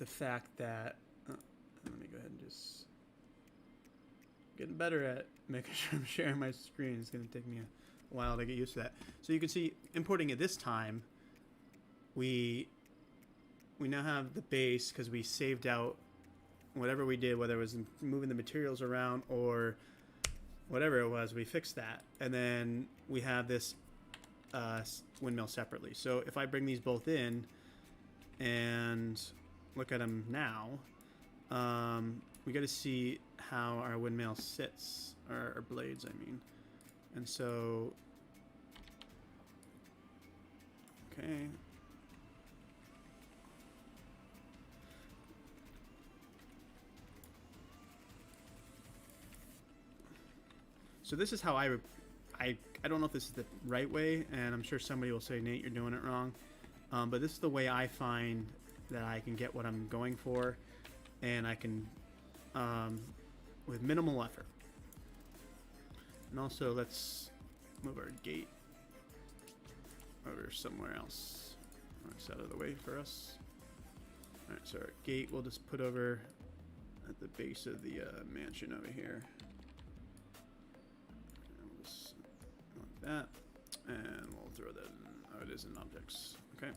the fact that let me go ahead and just getting better at making sure I'm sharing my screen. It's going to take me a while to get used to that. So you can see importing it this time, we now have the base because we saved out whatever we did, whether it was moving the materials around or whatever it was, we fixed that. And then we have this windmill separately. So if I bring these both in and look at them now, we got to see how our windmill sits, or our blades, I mean. And so, okay. So this is how I don't know if this is the right way, and I'm sure somebody will say, Nate, you're doing it wrong. But this is the way I find that I can get what I'm going for, and I can, with minimal effort. And also, let's move our gate over somewhere else. That's out of the way for us. All right, so our gate we'll just put over at the base of the mansion over here. That, and we'll throw that in. Oh, it is in objects. Okay.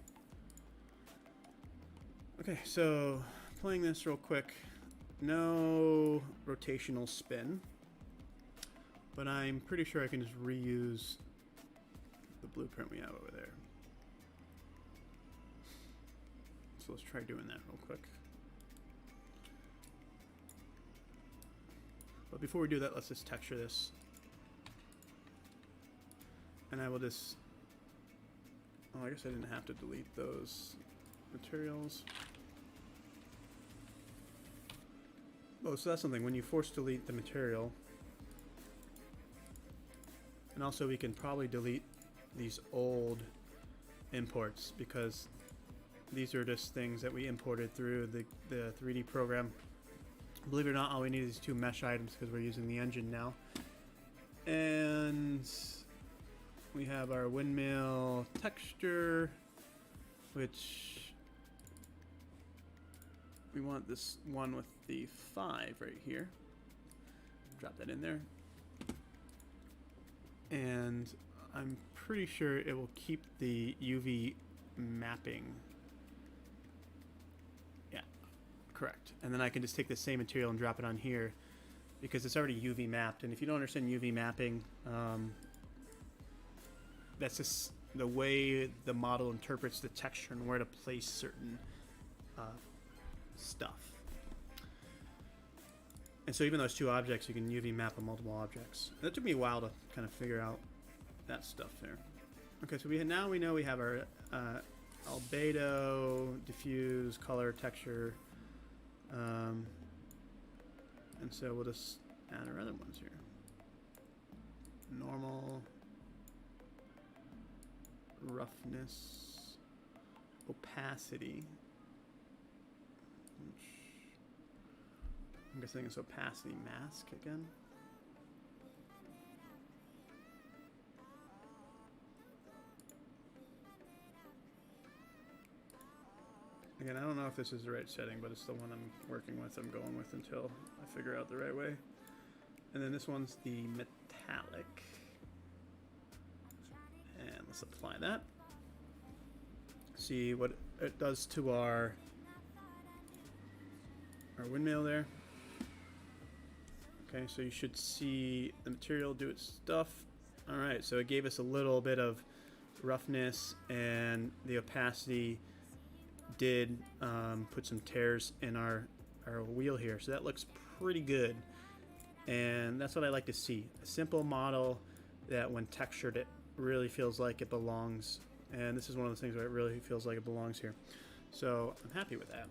Okay, so playing this real quick. No rotational spin, but I'm pretty sure I can just reuse the blueprint we have over there. So let's try doing that real quick. But before we do that, let's just texture this. And I will just, oh, I guess I didn't have to delete those materials. Oh, so that's something, when you force delete the material, and also we can probably delete these old imports, because these are just things that we imported through the 3D program. Believe it or not, all we need is 2 mesh items because we're using the engine now. And we have our windmill texture, which we want this one with the 5 right here. Drop that in there. And I'm pretty sure it will keep the UV mapping. Yeah, correct. And then I can just take the same material and drop it on here because it's already UV mapped. And if you don't understand UV mapping, that's just the way the model interprets the texture and where to place certain stuff. And so even those 2 objects, you can UV map on multiple objects. And that took me a while to kind of figure out that stuff there. Okay, so now we know we have our albedo, diffuse, color, texture. And so we'll just add our other ones here. Normal, roughness, opacity. I'm guessing it's opacity mask again. Again, I don't know if this is the right setting, but it's the one I'm working with, I'm going with until I figure out the right way. And then this one's the metallic. And let's apply that. See what it does to our windmill there. Okay, so you should see the material do its stuff. All right, so it gave us a little bit of roughness, and the opacity did put some tears in our wheel here. So that looks pretty good, and that's what I like to see. A simple model that when textured, it really feels like it belongs. And this is one of those things where it really feels like it belongs here. So I'm happy with that.